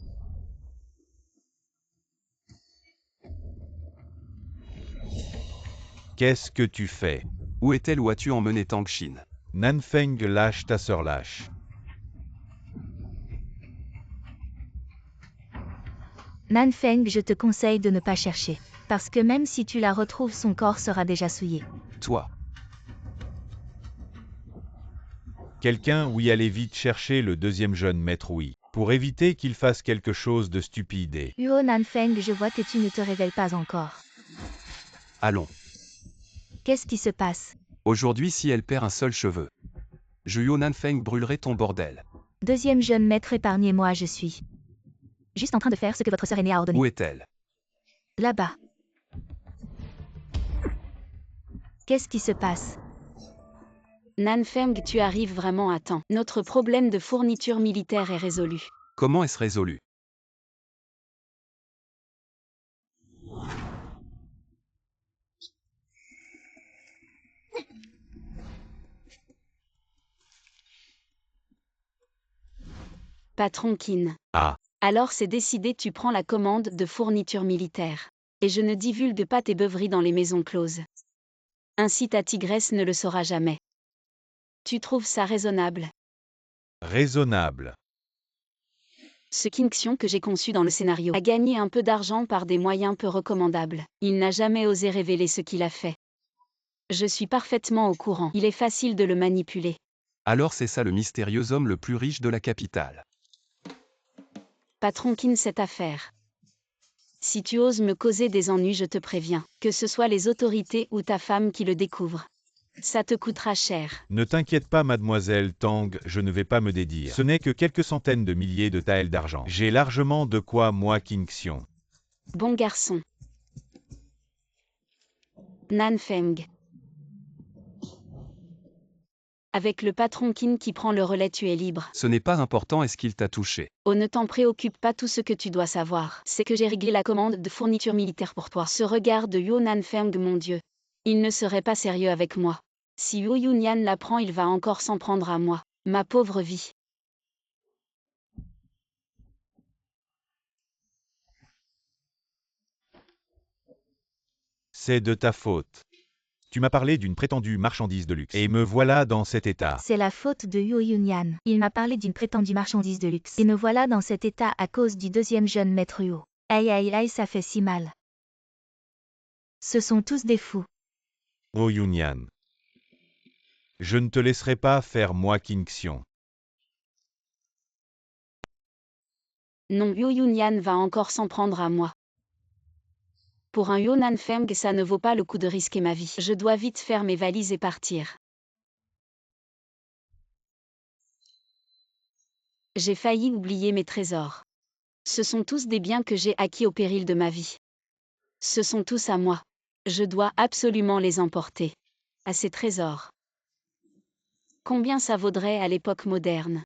Qu'est-ce que tu fais? Où est-elle? Où as-tu emmené Tang-Shin? Nanfeng, lâche ta sœur, lâche. Nanfeng, je te conseille de ne pas chercher. Parce que même si tu la retrouves, son corps sera déjà souillé. Toi. Quelqu'un, oui, allez vite chercher le deuxième jeune maître, oui. Pour éviter qu'il fasse quelque chose de stupide. Huo Nanfeng, je vois que tu ne te révèles pas encore. Allons. Qu'est-ce qui se passe? Aujourd'hui, si elle perd un seul cheveu, Juyo Nanfeng brûlerait ton bordel. Deuxième jeune maître, épargnez-moi, je suis juste en train de faire ce que votre sœur aînée a ordonné. Où est-elle? Là-bas. Qu'est-ce qui se passe? Nanfeng, tu arrives vraiment à temps. Notre problème de fourniture militaire est résolu. Comment est-ce résolu? Patron Qin. Ah. Alors c'est décidé, tu prends la commande de fourniture militaire. Et je ne divulgue pas tes beuveries dans les maisons closes. Ainsi ta tigresse ne le saura jamais. Tu trouves ça raisonnable? Raisonnable. Ce King Xion que j'ai conçu dans le scénario a gagné un peu d'argent par des moyens peu recommandables. Il n'a jamais osé révéler ce qu'il a fait. Je suis parfaitement au courant. Il est facile de le manipuler. Alors c'est ça le mystérieux homme le plus riche de la capitale. Patron Qin, cette affaire. Si tu oses me causer des ennuis, je te préviens, que ce soit les autorités ou ta femme qui le découvrent. Ça te coûtera cher. Ne t'inquiète pas, mademoiselle Tang, je ne vais pas me dédire. Ce n'est que quelques centaines de milliers de taels d'argent. J'ai largement de quoi, moi, King Xion. Bon garçon. Nanfeng. Avec le patron Qin qui prend le relais, tu es libre. Ce n'est pas important, est-ce qu'il t'a touché? Oh, ne t'en préoccupe pas, tout ce que tu dois savoir, c'est que j'ai réglé la commande de fourniture militaire pour toi. Ce regard de Huo Nanfeng, mon Dieu. Il ne serait pas sérieux avec moi. Si Huo Yunyan l'apprend, il va encore s'en prendre à moi. Ma pauvre vie. C'est de ta faute. Tu m'as parlé d'une prétendue marchandise de luxe. Et me voilà dans cet état. C'est la faute de Huo Yunyan. Il m'a parlé d'une prétendue marchandise de luxe. Et me voilà dans cet état à cause du deuxième jeune maître Huo. Aïe aïe aïe, ça fait si mal. Ce sont tous des fous. Oh Yunyan. Je ne te laisserai pas faire moi King Xion. Non, Huo Yunyan va encore s'en prendre à moi. Pour un Yuan Feng, ça ne vaut pas le coup de risquer ma vie. Je dois vite faire mes valises et partir. J'ai failli oublier mes trésors. Ce sont tous des biens que j'ai acquis au péril de ma vie. Ce sont tous à moi. Je dois absolument les emporter. À ces trésors. Combien ça vaudrait à l'époque moderne?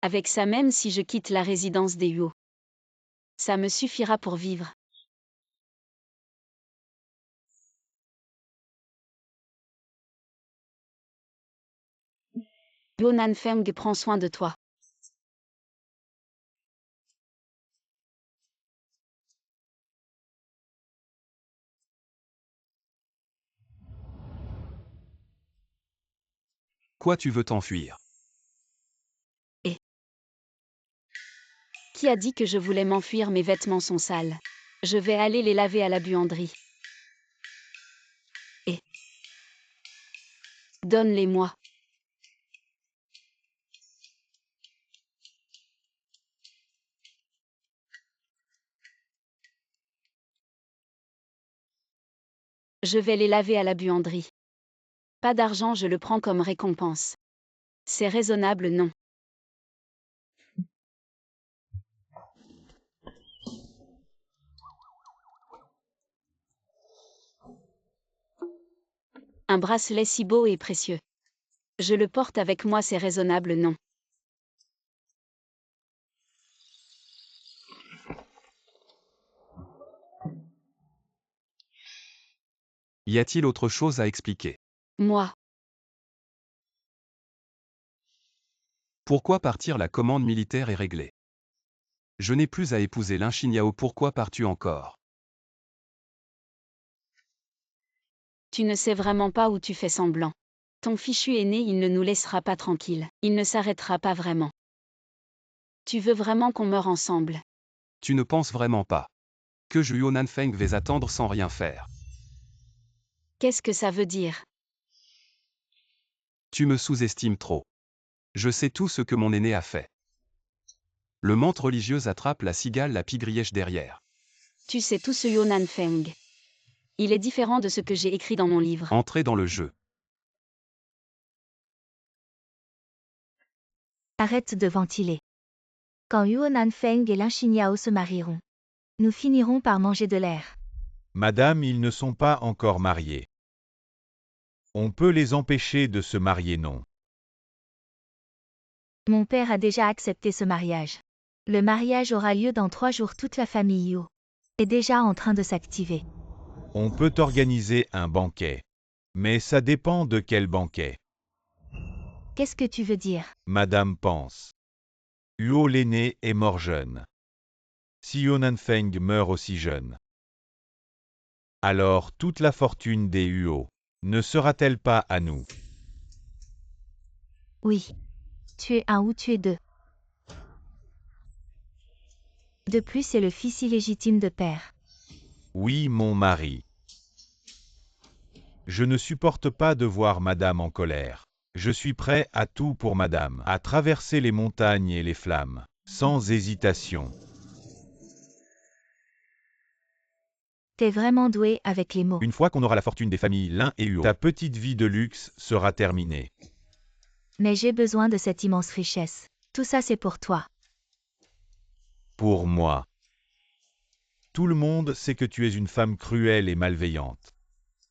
Avec ça, même si je quitte la résidence des Huo, ça me suffira pour vivre. Yuan Feng prend soin de toi. Quoi, tu veux t'enfuir? Qui a dit que je voulais m'enfuir? Mes vêtements sont sales. Je vais aller les laver à la buanderie. Et donne-les-moi. Je vais les laver à la buanderie. Pas d'argent, je le prends comme récompense. C'est raisonnable, non? Un bracelet si beau et précieux. Je le porte avec moi, c'est raisonnable, non? Y a-t-il autre chose à expliquer? Moi, Pourquoi partir? La commande militaire est réglée. Je n'ai plus à épouser Lin Xinyao. Pourquoi pars-tu encore? tu ne sais vraiment pas où tu fais semblant. Ton fichu aîné, il ne nous laissera pas tranquilles. Il ne s'arrêtera pas vraiment. Tu veux vraiment qu'on meure ensemble? Tu ne penses vraiment pas que je Yuan Feng vais attendre sans rien faire? Qu'est-ce que ça veut dire? Tu me sous-estimes trop. Je sais tout ce que mon aîné a fait. Le mantre religieux attrape la cigale, la pigrièche derrière. Tu sais tout ce Yuan Feng. Il est différent de ce que j'ai écrit dans mon livre. Entrez dans le jeu. Arrête de ventiler. Quand Yuan Feng et Lin Xinyao se marieront, nous finirons par manger de l'air. Madame, ils ne sont pas encore mariés. On peut les empêcher de se marier, non? Mon père a déjà accepté ce mariage. Le mariage aura lieu dans 3 jours. Toute la famille Yu est déjà en train de s'activer. On peut organiser un banquet. Mais ça dépend de quel banquet. Qu'est-ce que tu veux dire? Madame pense. Huo l'aîné est mort jeune. Si Yuan Feng meurt aussi jeune, alors toute la fortune des Huo ne sera-t-elle pas à nous? Oui. Tu es un ou tu es deux. De plus, c'est le fils illégitime de père. Oui, mon mari. Je ne supporte pas de voir Madame en colère. Je suis prêt à tout pour Madame, à traverser les montagnes et les flammes, sans hésitation. T'es vraiment doué avec les mots. Une fois qu'on aura la fortune des familles Lin et Huo, ta petite vie de luxe sera terminée. Mais j'ai besoin de cette immense richesse. Tout ça c'est pour toi. Pour moi. Tout le monde sait que tu es une femme cruelle et malveillante.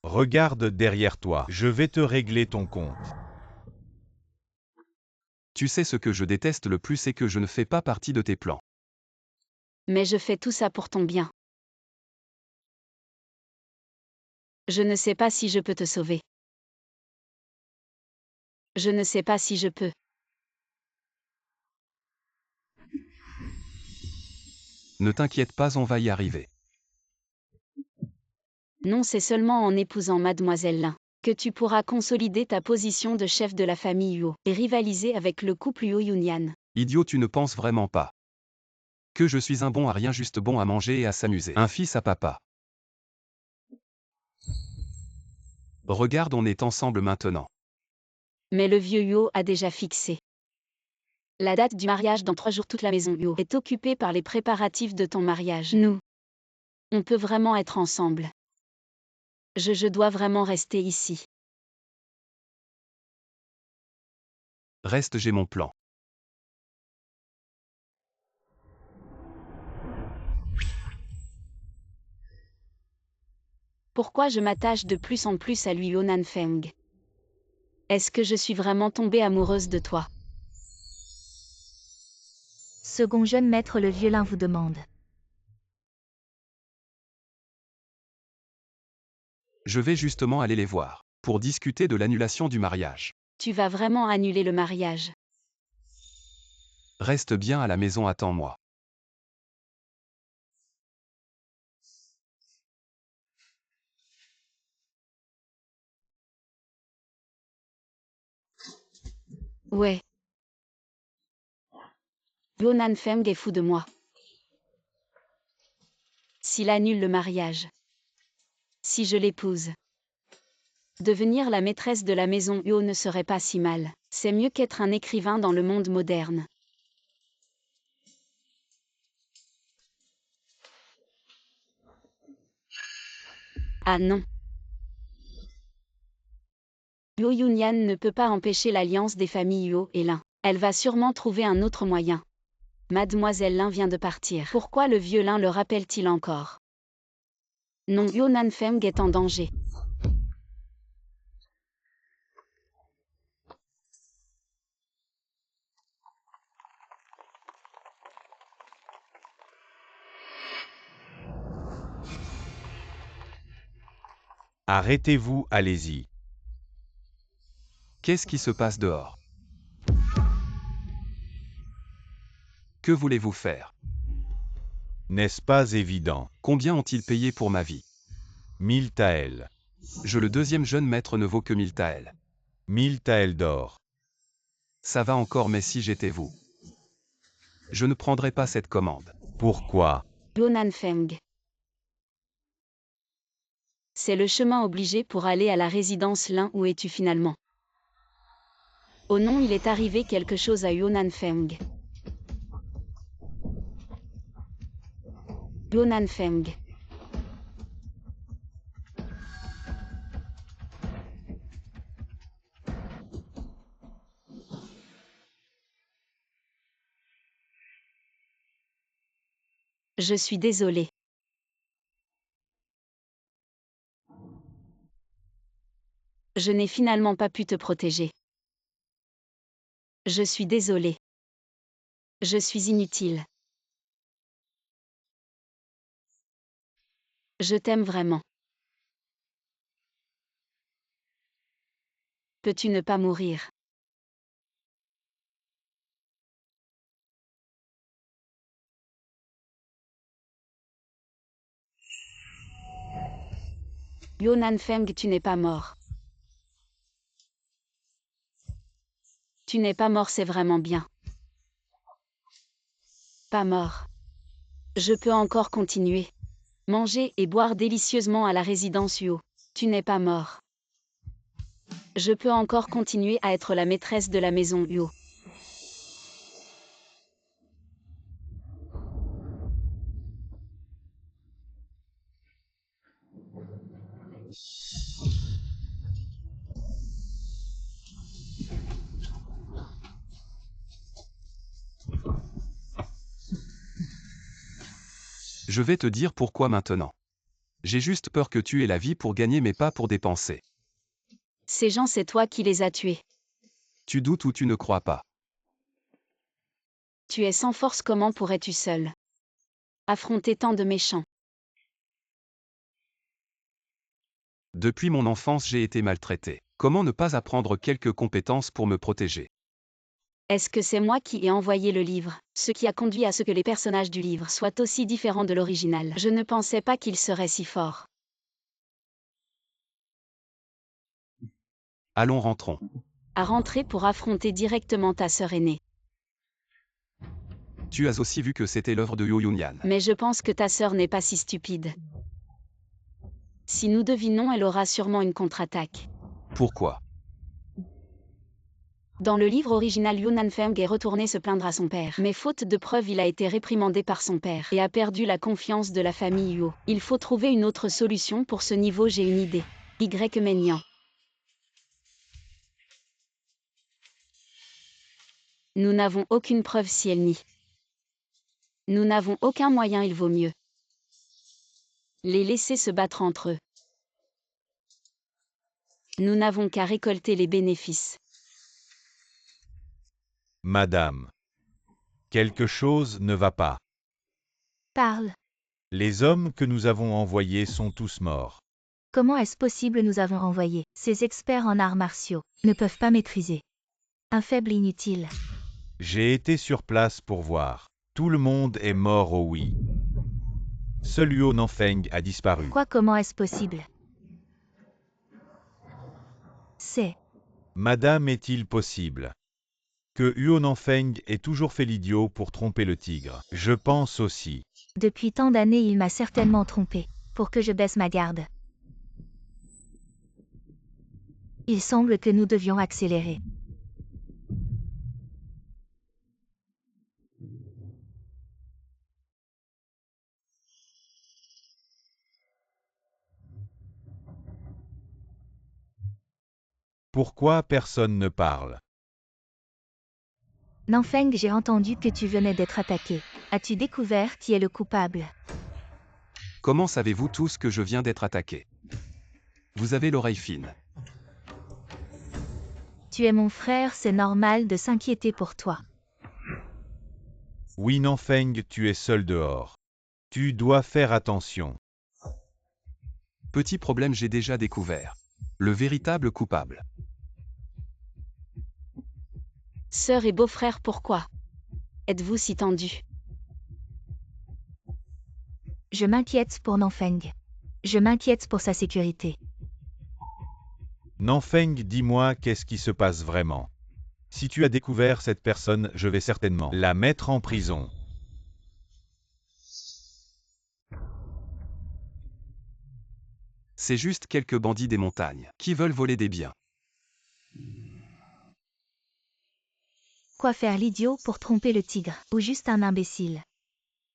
Regarde derrière toi, je vais te régler ton compte. Tu sais ce que je déteste le plus, c'est que je ne fais pas partie de tes plans. Mais je fais tout ça pour ton bien. Je ne sais pas si je peux te sauver. Je ne sais pas si je peux. Ne t'inquiète pas, on va y arriver. Non, c'est seulement en épousant Mademoiselle Lin que tu pourras consolider ta position de chef de la famille Huo et rivaliser avec le couple Huo Yunyan. Idiot, tu ne penses vraiment pas Que je suis un bon à rien, juste bon à manger et à s'amuser. Un fils à papa. Regarde, on est ensemble maintenant. Mais le vieux Yo a déjà fixé la date du mariage dans 3 jours. Toute la maison Yo est occupée par les préparatifs de ton mariage. On peut vraiment être ensemble. Je dois vraiment rester ici. Reste, j'ai mon plan. Pourquoi je m'attache de plus en plus à lui, Yo Nanfeng? Est-ce que je suis vraiment tombée amoureuse de toi? Second jeune maître, le violin vous demande. Je vais justement aller les voir, pour discuter de l'annulation du mariage. Tu vas vraiment annuler le mariage? Reste bien à la maison, attends-moi. Ouais. Yo Nanfeng est fou de moi. S'il annule le mariage. Si je l'épouse. Devenir la maîtresse de la maison Yo ne serait pas si mal. C'est mieux qu'être un écrivain dans le monde moderne. Ah non. Yo Yunyan ne peut pas empêcher l'alliance des familles Yo et Lin. Elle va sûrement trouver un autre moyen. Mademoiselle Lin vient de partir. Pourquoi le vieux Lin le rappelle-t-il encore? Non, Yo Nanfeng est en danger. Arrêtez-vous, allez-y. Qu'est-ce qui se passe dehors? Que voulez-vous faire? N'est-ce pas évident? Combien ont-ils payé pour ma vie? 1000 taels. Le deuxième jeune maître ne vaut que 1000 taels. 1000 taels d'or. Ça va encore, mais si j'étais vous, je ne prendrais pas cette commande. Pourquoi? Yo Nanfeng. C'est le chemin obligé pour aller à la résidence Lin. Où es-tu finalement? Oh non, il est arrivé quelque chose à Yo Nanfeng. Yo Nanfeng. Je suis désolée. Je n'ai finalement pas pu te protéger. Je suis désolée. Je suis inutile. Je t'aime vraiment. Peux-tu ne pas mourir? Yo Nanfeng, tu n'es pas mort. Tu n'es pas mort, c'est vraiment bien. Pas mort. Je peux encore continuer. Manger et boire délicieusement à la résidence Yo. Tu n'es pas mort. Je peux encore continuer à être la maîtresse de la maison Yo. Je vais te dire pourquoi maintenant. J'ai juste peur que tu aies la vie pour gagner mais pas pour dépenser. Ces gens, c'est toi qui les as tués. Tu doutes ou tu ne crois pas. Tu es sans force, comment pourrais-tu seul affronter tant de méchants? Depuis mon enfance, j'ai été maltraité. Comment ne pas apprendre quelques compétences pour me protéger? Est-ce que c'est moi qui ai envoyé le livre, ce qui a conduit à ce que les personnages du livre soient aussi différents de l'original? Je ne pensais pas qu'ils seraient si forts. Allons, rentrons. À rentrer pour affronter directement ta sœur aînée. Tu as aussi vu que c'était l'œuvre de Yu Yunyan. Mais je pense que ta sœur n'est pas si stupide. Si nous devinons, elle aura sûrement une contre-attaque. Pourquoi? Dans le livre original, Yu Nanfeng est retourné se plaindre à son père. Mais faute de preuves, il a été réprimandé par son père et a perdu la confiance de la famille Yuo. Il faut trouver une autre solution pour ce niveau, j'ai une idée. Y Maignan. Nous n'avons aucune preuve si elle nie. Nous n'avons aucun moyen, il vaut mieux les laisser se battre entre eux. Nous n'avons qu'à récolter les bénéfices. Madame. Quelque chose ne va pas. Parle. Les hommes que nous avons envoyés sont tous morts. Comment est-ce possible nous avons envoyé? Ces experts en arts martiaux ne peuvent pas maîtriser. Un faible inutile. J'ai été sur place pour voir. Tout le monde est mort au oui. Seul Yu Nanfeng a disparu. Quoi, comment est-ce possible? C'est... Madame, est-il possible que Yu Nanfeng ait toujours fait l'idiot pour tromper le tigre? Je pense aussi. Depuis tant d'années, il m'a certainement trompé, pour que je baisse ma garde. Il semble que nous devions accélérer. Pourquoi personne ne parle? Nanfeng, j'ai entendu que tu venais d'être attaqué. As-tu découvert qui est le coupable? Comment savez-vous tous que je viens d'être attaqué? Vous avez l'oreille fine. Tu es mon frère, c'est normal de s'inquiéter pour toi. Oui, Nanfeng, tu es seul dehors. Tu dois faire attention. Petit problème, j'ai déjà découvert. Le véritable coupable. Sœur et beau-frère, pourquoi êtes-vous si tendus? Je m'inquiète pour Nanfeng. Je m'inquiète pour sa sécurité. Nanfeng, dis-moi qu'est-ce qui se passe vraiment. Si tu as découvert cette personne, je vais certainement la mettre en prison. C'est juste quelques bandits des montagnes qui veulent voler des biens. Quoi, faire l'idiot pour tromper le tigre, ou juste un imbécile?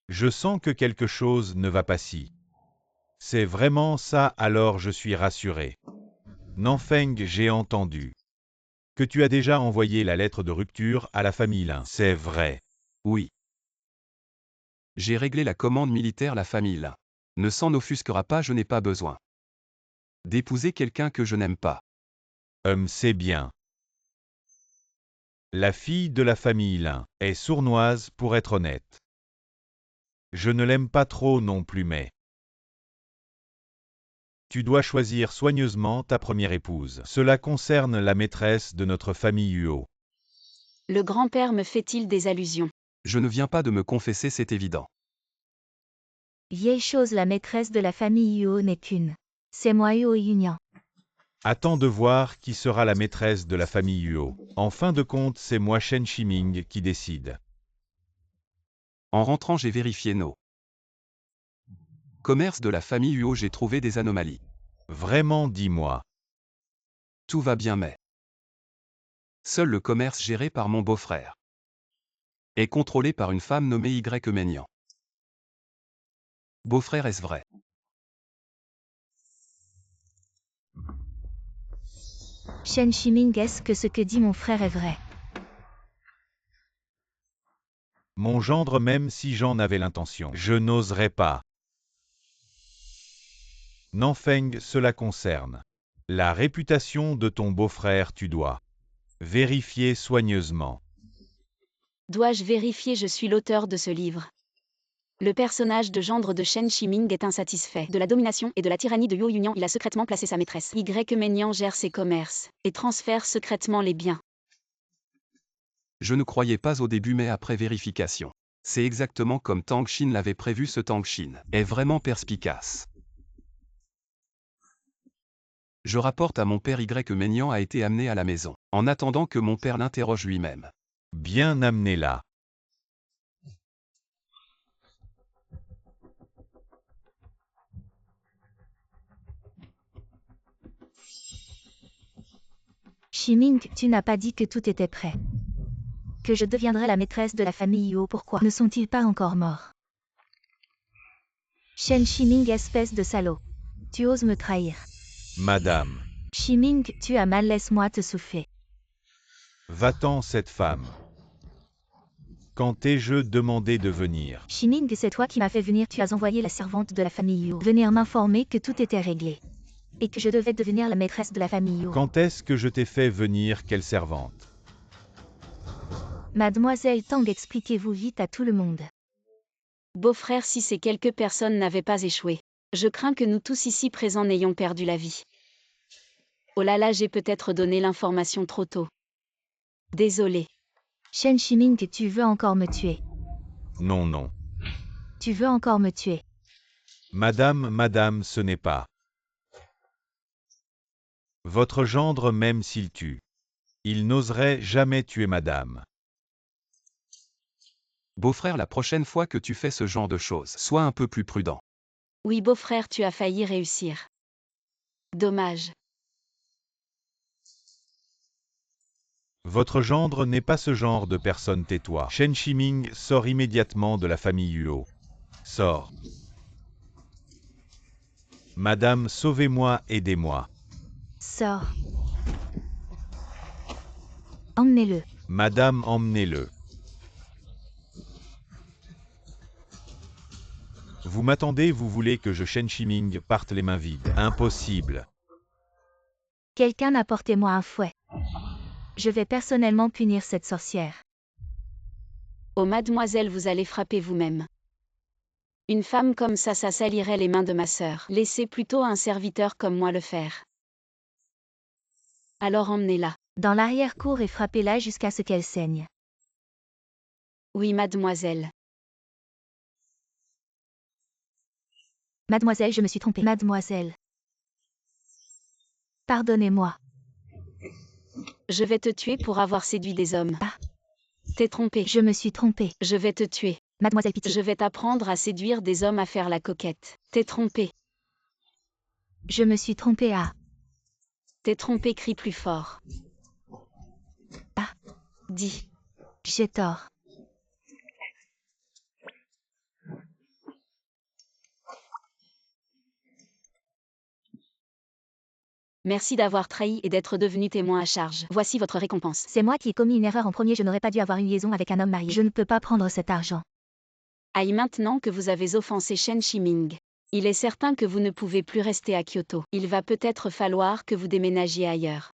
Je sens que quelque chose ne va pas si. C'est vraiment ça, alors je suis rassuré. Nanfeng, j'ai entendu que tu as déjà envoyé la lettre de rupture à la famille Lin. C'est vrai. Oui. J'ai réglé la commande militaire, la famille Lin ne s'en offusquera pas, je n'ai pas besoin d'épouser quelqu'un que je n'aime pas. C'est bien. La fille de la famille Lin est sournoise, pour être honnête. Je ne l'aime pas trop non plus, mais tu dois choisir soigneusement ta première épouse. Cela concerne la maîtresse de notre famille Yuo. Le grand-père me fait-il des allusions? Je ne viens pas de me confesser, c'est évident. Vieille chose, la maîtresse de la famille Yuo n'est qu'une. C'est moi, Yuo Yunyan. Attends de voir qui sera la maîtresse de la famille Yuo. En fin de compte, c'est moi Shen Shiming qui décide. En rentrant, j'ai vérifié nos commerces de la famille Huo, j'ai trouvé des anomalies. Vraiment, dis-moi. Tout va bien, mais seul le commerce géré par mon beau-frère est contrôlé par une femme nommée Y Maignan. Beau-frère, est-ce vrai? Shen Shiming, est-ce que ce que dit mon frère est vrai? Mon gendre, même si j'en avais l'intention, je n'oserais pas. Nanfeng, cela concerne la réputation de ton beau-frère, tu dois vérifier soigneusement. Dois-je vérifier? Je suis l'auteur de ce livre. Le personnage de gendre de Shen Shiming est insatisfait de la domination et de la tyrannie de Yu Yunyan. Il a secrètement placé sa maîtresse. Y Maignan gère ses commerces et transfère secrètement les biens. Je ne croyais pas au début, mais après vérification, c'est exactement comme Tang Xin l'avait prévu. Ce Tang Xin est vraiment perspicace. Je rapporte à mon père. Y Maignan a été amené à la maison, en attendant que mon père l'interroge lui-même. Bien amené là. Shiming, tu n'as pas dit que tout était prêt. Que je deviendrais la maîtresse de la famille Yo, pourquoi ne sont-ils pas encore morts? Shen Shiming, espèce de salaud. Tu oses me trahir. Madame. Shiming, tu as mal, laisse-moi te souffler. Va-t'en cette femme. Quand t'ai-je demandé de venir? Shiming, c'est toi qui m'as fait venir, tu as envoyé la servante de la famille Yo venir m'informer que tout était réglé. Et que je devais devenir la maîtresse de la famille Yo. Quand est-ce que je t'ai fait venir, quelle servante? Mademoiselle Tang, expliquez-vous vite à tout le monde. Beau-frère, si ces quelques personnes n'avaient pas échoué, je crains que nous tous ici présents n'ayons perdu la vie. Oh là là, j'ai peut-être donné l'information trop tôt. Désolé. Shen Shiming, tu veux encore me tuer? Non, non. Tu veux encore me tuer? Madame, ce n'est pas. Votre gendre, même s'il tue, il n'oserait jamais tuer madame. Beau-frère, la prochaine fois que tu fais ce genre de choses, sois un peu plus prudent. Oui, beau-frère, tu as failli réussir. Dommage. Votre gendre n'est pas ce genre de personne, tais-toi. Shen Shiming, sors immédiatement de la famille Yuo. Sors. Madame, sauvez-moi, aidez-moi. Sors. Emmenez-le. Madame, emmenez-le. Vous m'attendez, vous voulez que je Shen Shiming parte les mains vides. Impossible. Quelqu'un apportez-moi un fouet. Je vais personnellement punir cette sorcière. Oh mademoiselle, vous allez frapper vous-même. Une femme comme ça salirait les mains de ma sœur. Laissez plutôt un serviteur comme moi le faire. Alors emmenez-la. Dans l'arrière-cour et frappez-la jusqu'à ce qu'elle saigne. Oui, mademoiselle. Mademoiselle, je me suis trompée. Mademoiselle. Pardonnez-moi. Je vais te tuer pour avoir séduit des hommes. Ah. T'es trompée. Je me suis trompée. Je vais te tuer. Mademoiselle, pitié. Je vais t'apprendre à séduire des hommes, à faire la coquette. T'es trompée. Je me suis trompée à... T'es trompée, crie plus fort. Ah. Dis. J'ai tort. Merci d'avoir trahi et d'être devenu témoin à charge. Voici votre récompense. C'est moi qui ai commis une erreur en premier, je n'aurais pas dû avoir une liaison avec un homme marié. Je ne peux pas prendre cet argent. Aïe, maintenant que vous avez offensé Shen Shiming, il est certain que vous ne pouvez plus rester à Kyoto. Il va peut-être falloir que vous déménagiez ailleurs.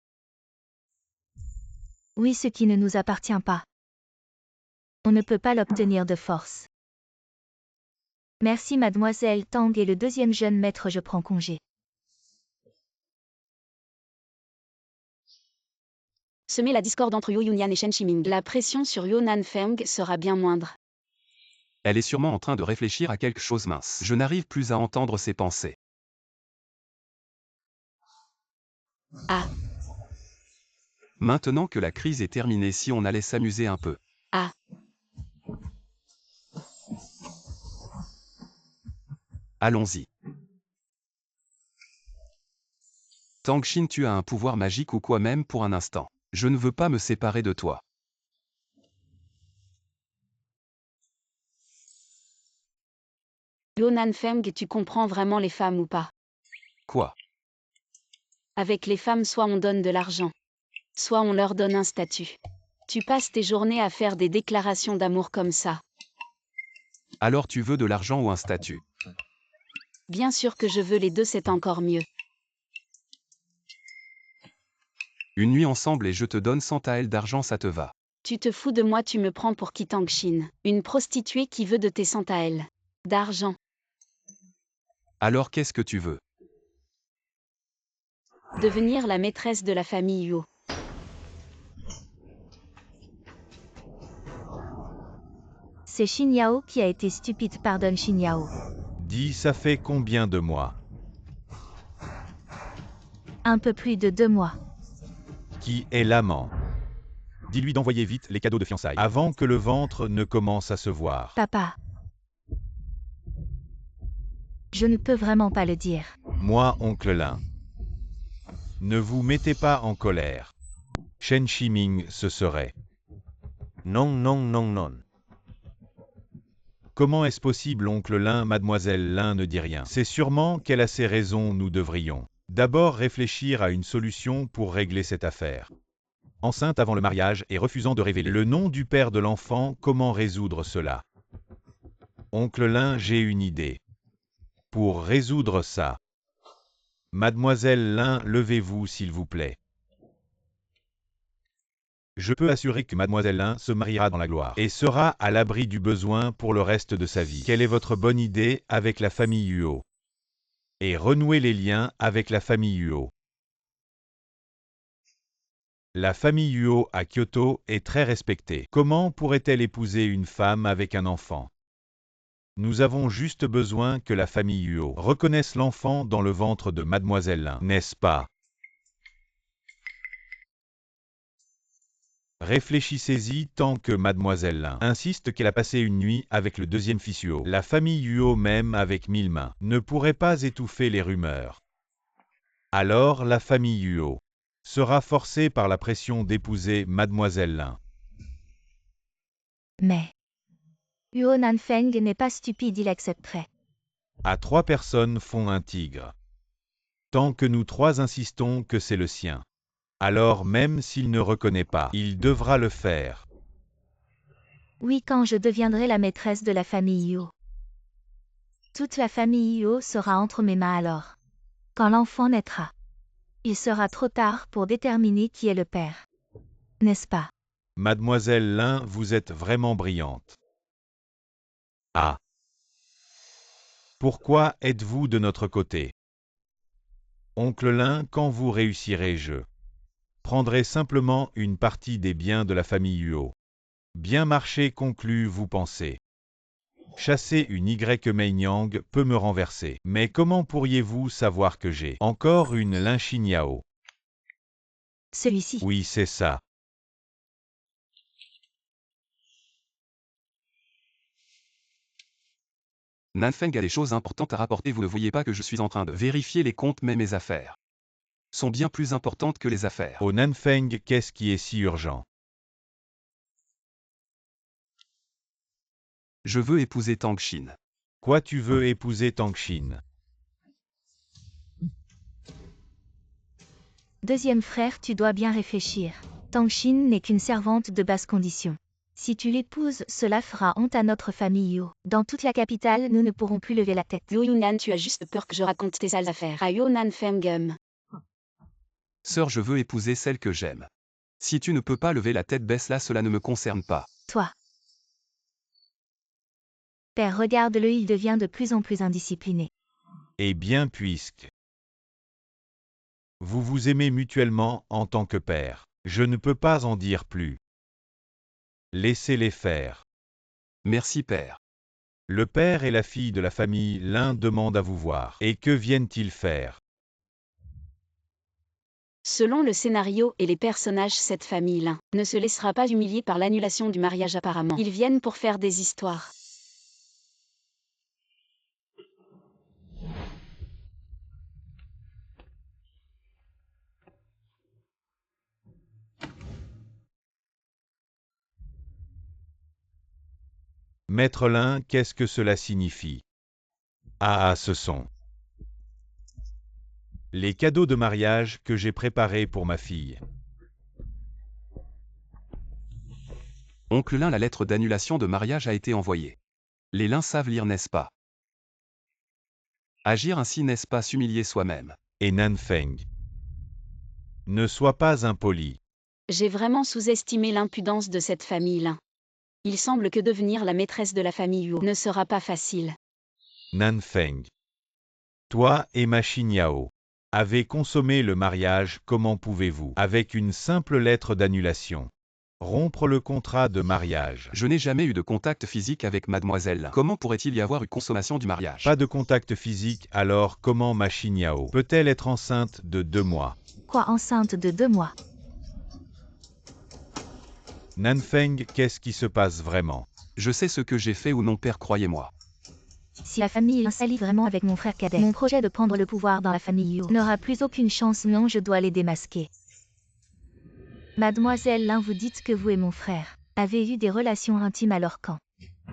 Oui, ce qui ne nous appartient pas. On ne peut pas l'obtenir de force. Merci mademoiselle Tang et le deuxième jeune maître, je prends congé. Semer la discorde entre Yo Yunyan et Shen Shiming. La pression sur Yo Nanfeng sera bien moindre. Elle est sûrement en train de réfléchir à quelque chose mince. Je n'arrive plus à entendre ses pensées. Ah. Maintenant que la crise est terminée, si on allait s'amuser un peu. Ah. Allons-y. Tang-Shin, tu as un pouvoir magique ou quoi, même pour un instant. Je ne veux pas me séparer de toi. Yo Nanfeng, tu comprends vraiment les femmes ou pas? Quoi? Avec les femmes, soit on donne de l'argent, soit on leur donne un statut. Tu passes tes journées à faire des déclarations d'amour comme ça. Alors tu veux de l'argent ou un statut? Bien sûr que je veux les deux, c'est encore mieux. Une nuit ensemble et je te donne 100 taels d'argent, ça te va? Tu te fous de moi, tu me prends pour qui, Tang-Shin? Une prostituée qui veut de tes 100 taels d'argent. Alors qu'est-ce que tu veux? Devenir la maîtresse de la famille Yo. C'est Shin Yao qui a été stupide, pardonne Shin Yao. Dis, ça fait combien de mois? Un peu plus de 2 mois. Qui est l'amant? Dis-lui d'envoyer vite les cadeaux de fiançailles, avant que le ventre ne commence à se voir. Papa. Je ne peux vraiment pas le dire. Moi, oncle Lin. Ne vous mettez pas en colère. Chen Shiming, ce serait. Non, non, non, non. Comment est-ce possible, oncle Lin? Mademoiselle Lin ne dit rien. C'est sûrement qu'elle a ses raisons. Nous devrions d'abord réfléchir à une solution pour régler cette affaire. Enceinte avant le mariage et refusant de révéler le nom du père de l'enfant, comment résoudre cela? Oncle Lin, j'ai une idée. Pour résoudre ça. Mademoiselle Lin, levez-vous s'il vous plaît. Je peux assurer que Mademoiselle Lin se mariera dans la gloire et sera à l'abri du besoin pour le reste de sa vie. Quelle est votre bonne idée avec la famille Huo? Et renouer les liens avec la famille Huo. La famille Huo à Kyoto est très respectée. Comment pourrait-elle épouser une femme avec un enfant? Nous avons juste besoin que la famille Huo reconnaisse l'enfant dans le ventre de Mademoiselle Lin, n'est-ce pas? Réfléchissez-y tant que Mademoiselle Lin insiste qu'elle a passé une nuit avec le deuxième fils Huo. La famille Huo, même avec 1000 mains, ne pourrait pas étouffer les rumeurs. Alors la famille Huo sera forcée par la pression d'épouser Mademoiselle Lin. Mais Huo Nanfeng n'est pas stupide, il accepterait. À 3 personnes font un tigre. Tant que nous 3 insistons que c'est le sien. Alors même s'il ne reconnaît pas, il devra le faire. Oui, quand je deviendrai la maîtresse de la famille Huo. Toute la famille Huo sera entre mes mains alors. Quand l'enfant naîtra, il sera trop tard pour déterminer qui est le père. N'est-ce pas? Mademoiselle Lin, vous êtes vraiment brillante. Ah. Pourquoi êtes-vous de notre côté? Oncle Lin, quand vous réussirez, je prendrai simplement une partie des biens de la famille Huo. Bien marché conclu, vous pensez. Chasser une Y Meinyang peut me renverser. Mais comment pourriez-vous savoir que j'ai encore une Lin Xinyao? Celui-ci. Oui, c'est ça. Nanfeng a des choses importantes à rapporter. Vous ne voyez pas que je suis en train de vérifier les comptes, mais mes affaires sont bien plus importantes que les affaires. Au Nanfeng, qu'est-ce qui est si urgent? Je veux épouser Tang Xin. Quoi, tu veux épouser Tang Xin? Deuxième frère, tu dois bien réfléchir. Tang Xin n'est qu'une servante de basse condition. Si tu l'épouses, cela fera honte à notre famille Huo. Dans toute la capitale, nous ne pourrons plus lever la tête. Huo Yunnan, tu as juste peur que je raconte tes sales affaires à Huo Nanfeng. Sœur, je veux épouser celle que j'aime. Si tu ne peux pas lever la tête, baisse-la, cela ne me concerne pas. Toi. Père, regarde-le, il devient de plus en plus indiscipliné. Eh bien, puisque vous vous aimez mutuellement en tant que père, je ne peux pas en dire plus. Laissez-les faire. Merci, père. Le père et la fille de la famille Lin demandent à vous voir. Et que viennent-ils faire? Selon le scénario et les personnages, cette famille Lin ne se laissera pas humilier par l'annulation du mariage apparemment. Ils viennent pour faire des histoires. Maître Lin, qu'est-ce que cela signifie? Ah, ce sont les cadeaux de mariage que j'ai préparés pour ma fille. Oncle Lin, la lettre d'annulation de mariage a été envoyée. Les Lin savent lire, n'est-ce pas? Agir ainsi, n'est-ce pas s'humilier soi-même? Et Nanfeng, ne sois pas impoli. J'ai vraiment sous-estimé l'impudence de cette famille Lin. Il semble que devenir la maîtresse de la famille Huo ne sera pas facile. Nanfeng, toi et Ma Xinyao avez consommé le mariage, comment pouvez-vous, avec une simple lettre d'annulation, rompre le contrat de mariage? Je n'ai jamais eu de contact physique avec Mademoiselle Lin. Comment pourrait-il y avoir eu consommation du mariage? Pas de contact physique, alors comment Ma Xinyao peut-elle être enceinte de 2 mois? Quoi, enceinte de 2 mois? Nanfeng, qu'est-ce qui se passe vraiment? Je sais ce que j'ai fait ou non, père, croyez-moi. Si la famille Lin s'allie vraiment avec mon frère cadet, mon projet de prendre le pouvoir dans la famille Huo n'aura plus aucune chance. Non, je dois les démasquer. Mademoiselle Lin, vous dites que vous et mon frère avez eu des relations intimes alors quand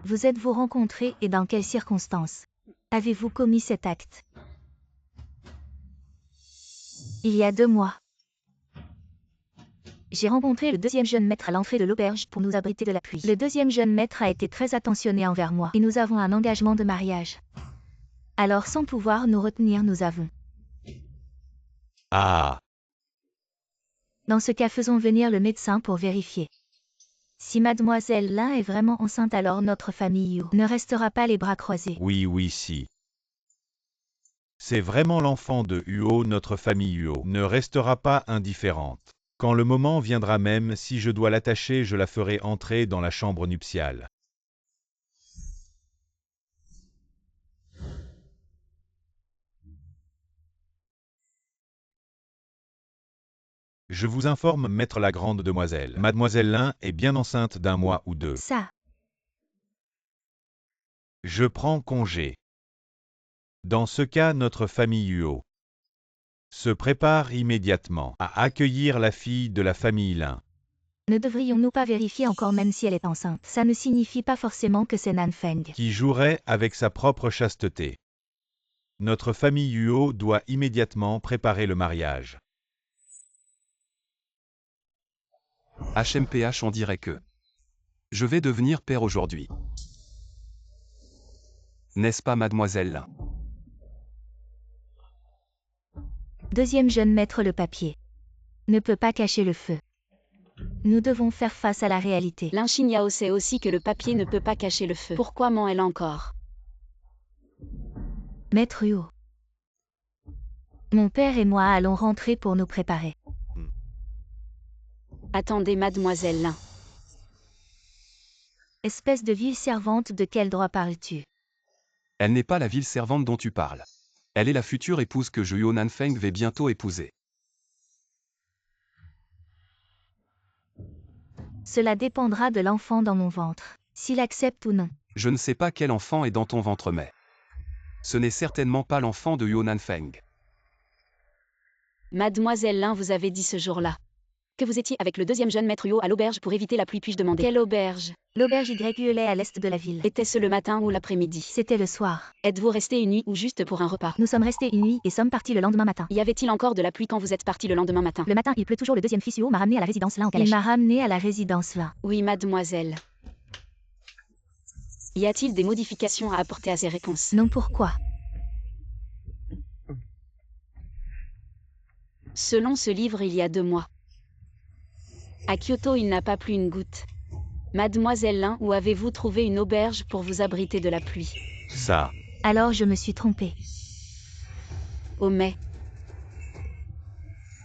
vous êtes-vous rencontrés et dans quelles circonstances avez-vous commis cet acte? Il y a 2 mois. J'ai rencontré le deuxième jeune maître à l'entrée de l'auberge pour nous abriter de la pluie. Le deuxième jeune maître a été très attentionné envers moi et nous avons un engagement de mariage. Alors sans pouvoir nous retenir, nous avons. Ah, Dans ce cas, faisons venir le médecin pour vérifier. Si mademoiselle Lin est vraiment enceinte, alors notre famille Yu ne restera pas les bras croisés. oui, si. C'est vraiment l'enfant de Huo, notre famille Huo ne restera pas indifférente. Quand le moment viendra, même si je dois l'attacher, je la ferai entrer dans la chambre nuptiale. Je vous informe, maître la grande demoiselle. Mademoiselle Lin est bien enceinte d'1 mois ou 2. Ça, Je prends congé. Dans ce cas, notre famille Huo se prépare immédiatement à accueillir la fille de la famille Lin. ne devrions-nous pas vérifier encore même si elle est enceinte? Ça ne signifie pas forcément que c'est Nanfeng. Qui jouerait avec sa propre chasteté. Notre famille Huo doit immédiatement préparer le mariage. HMPH, on dirait que je vais devenir père aujourd'hui. N'est-ce pas, mademoiselle Lin? Deuxième jeune maître, le papier ne peut pas cacher le feu. Nous devons faire face à la réalité. Lin Xinyao sait aussi que le papier ne peut pas cacher le feu. Pourquoi ment-elle encore? Maître Huo. Mon père et moi allons rentrer pour nous préparer. Attendez, mademoiselle Lin. Espèce de ville servante, de quel droit parles-tu? Elle n'est pas la ville servante dont tu parles. Elle est la future épouse que Juyo Nanfeng va bientôt épouser. Cela dépendra de l'enfant dans mon ventre, s'il accepte ou non. Je ne sais pas quel enfant est dans ton ventre, mais ce n'est certainement pas l'enfant de Yuo Nanfeng. Mademoiselle Lin, vous avez dit ce jour-là que vous étiez avec le deuxième jeune maître Huo à l'auberge pour éviter la pluie. Puis-je demander quelle auberge? L'auberge YUL est à l'est de la ville. Était-ce le matin ou l'après-midi? C'était le soir. Êtes-vous resté une nuit ou juste pour un repas? Nous sommes restés une nuit et sommes partis le lendemain matin. Y avait-il encore de la pluie quand vous êtes parti le lendemain matin? Le matin, il pleut toujours. Le deuxième fils Huo m'a ramené à la résidence là en calèche. Il m'a ramené à la résidence là. Oui, mademoiselle. Y a-t-il des modifications à apporter à ces réponses? Non, pourquoi? Selon ce livre, il y a 2 mois. À Kyoto, il n'a pas plu une goutte. Mademoiselle Lin, où avez-vous trouvé une auberge pour vous abriter de la pluie? Ça. Alors je me suis trompée. Au mai.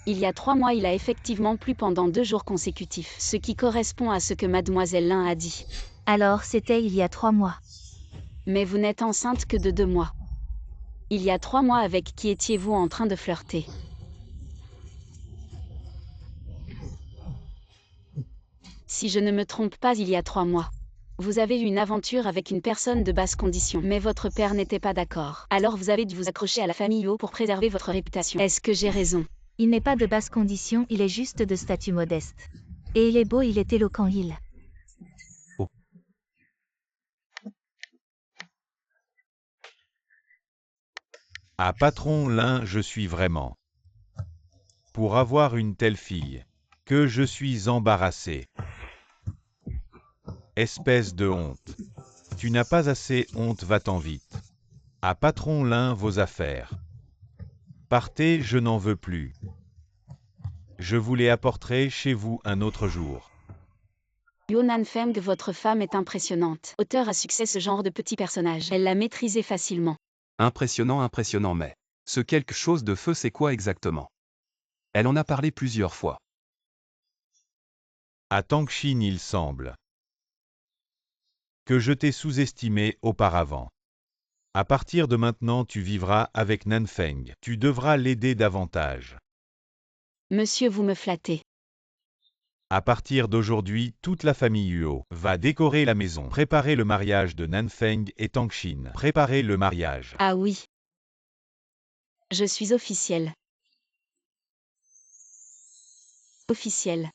Il y a 3 mois, il a effectivement plu pendant 2 jours consécutifs, ce qui correspond à ce que mademoiselle Lin a dit. Alors c'était il y a 3 mois. Mais vous n'êtes enceinte que de 2 mois. Il y a 3 mois, avec qui étiez-vous en train de flirter? Si je ne me trompe pas, il y a 3 mois. Vous avez eu une aventure avec une personne de basse condition, mais votre père n'était pas d'accord. Alors vous avez dû vous accrocher à la famille Huo pour préserver votre réputation. Est-ce que j'ai raison? Il n'est pas de basse condition, il est juste de statut modeste. Et il est beau, il est éloquent, il. À patron Lin, je suis vraiment. Pour avoir une telle fille, que je suis embarrassé. Espèce de honte. Tu n'as pas assez honte, va-t'en vite. À patron Lin, vos affaires. Partez, je n'en veux plus. Je vous les apporterai chez vous un autre jour. Yuo Nanfeng, votre femme est impressionnante. Auteur à succès, ce genre de petit personnage. Elle l'a maîtrisé facilement. Impressionnant, impressionnant, mais ce quelque chose de feu, c'est quoi exactement? Elle en a parlé plusieurs fois. À Tangshin, il semble que je t'ai sous-estimé auparavant. À partir de maintenant, tu vivras avec Nanfeng. Tu devras l'aider davantage. Monsieur, vous me flattez. À partir d'aujourd'hui, toute la famille Huo va décorer la maison, préparer le mariage de Nanfeng et Tangshin. Préparer le mariage. Ah oui. Je suis officielle. Officielle.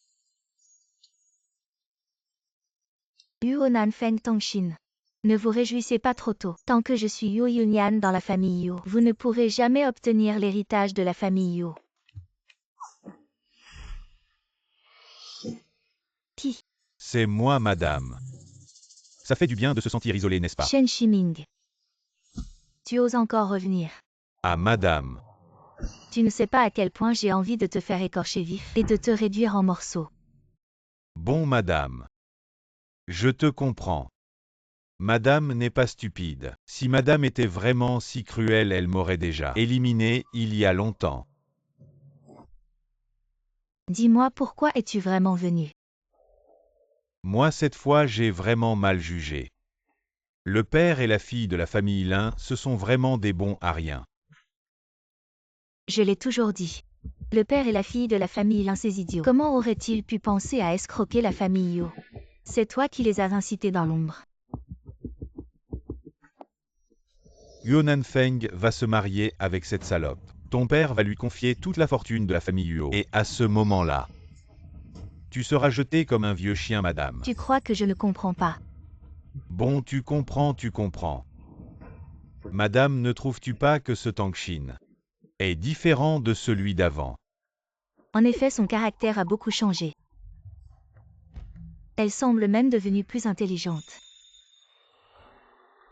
Yuo Nanfeng Tongshin. Ne vous réjouissez pas trop tôt. Tant que je suis Yuo Yunyan dans la famille Yuo, vous ne pourrez jamais obtenir l'héritage de la famille Yuo. Qui? C'est moi, madame. Ça fait du bien de se sentir isolé, n'est-ce pas? Shen Shiming. Tu oses encore revenir. Ah, madame. Tu ne sais pas à quel point j'ai envie de te faire écorcher vif et de te réduire en morceaux. Bon, madame. Je te comprends. Madame n'est pas stupide. Si madame était vraiment si cruelle, elle m'aurait déjà éliminé il y a longtemps. Dis-moi pourquoi es-tu vraiment venu? Moi, cette fois, j'ai vraiment mal jugé. Le père et la fille de la famille Lin, ce sont vraiment des bons à rien. Je l'ai toujours dit. Le père et la fille de la famille Lin, ces idiots. Comment auraient-ils pu penser à escroquer la famille Yo? C'est toi qui les as incités dans l'ombre. Yuo Nanfeng va se marier avec cette salope. Ton père va lui confier toute la fortune de la famille Yuo. Et à ce moment-là, tu seras jeté comme un vieux chien, madame. Tu crois que je ne comprends pas? Bon, tu comprends, tu comprends. Madame, ne trouves-tu pas que ce Tongshin est différent de celui d'avant? En effet, son caractère a beaucoup changé. Elle semble même devenue plus intelligente.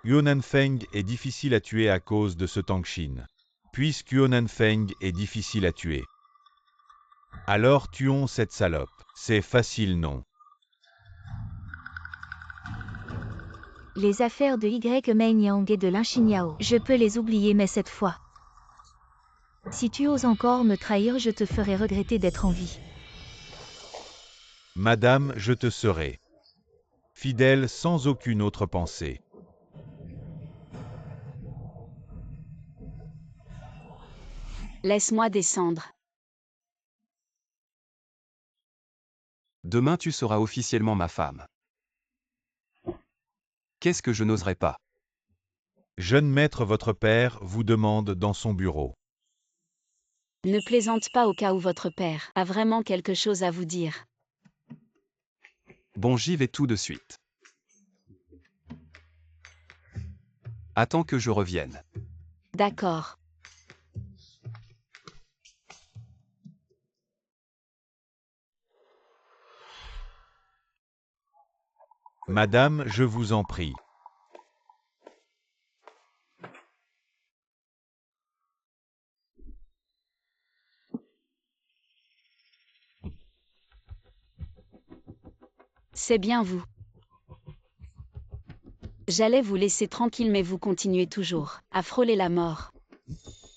Yuo Nanfeng est difficile à tuer à cause de ce Tongshin. Puisque Yuo Nanfeng est difficile à tuer, alors tuons cette salope. C'est facile, non? Les affaires de Y Mei Yang et de Lin Xinyao, je peux les oublier, mais cette fois. Si tu oses encore me trahir, je te ferai regretter d'être en vie. Madame, je te serai fidèle sans aucune autre pensée. Laisse-moi descendre. Demain tu seras officiellement ma femme. Qu'est-ce que je n'oserais pas? Jeune maître, votre père vous demande dans son bureau. Ne plaisante pas au cas où votre père a vraiment quelque chose à vous dire. Bon, j'y vais tout de suite. Attends que je revienne. D'accord. Madame, je vous en prie. C'est bien vous. J'allais vous laisser tranquille, mais vous continuez toujours à frôler la mort.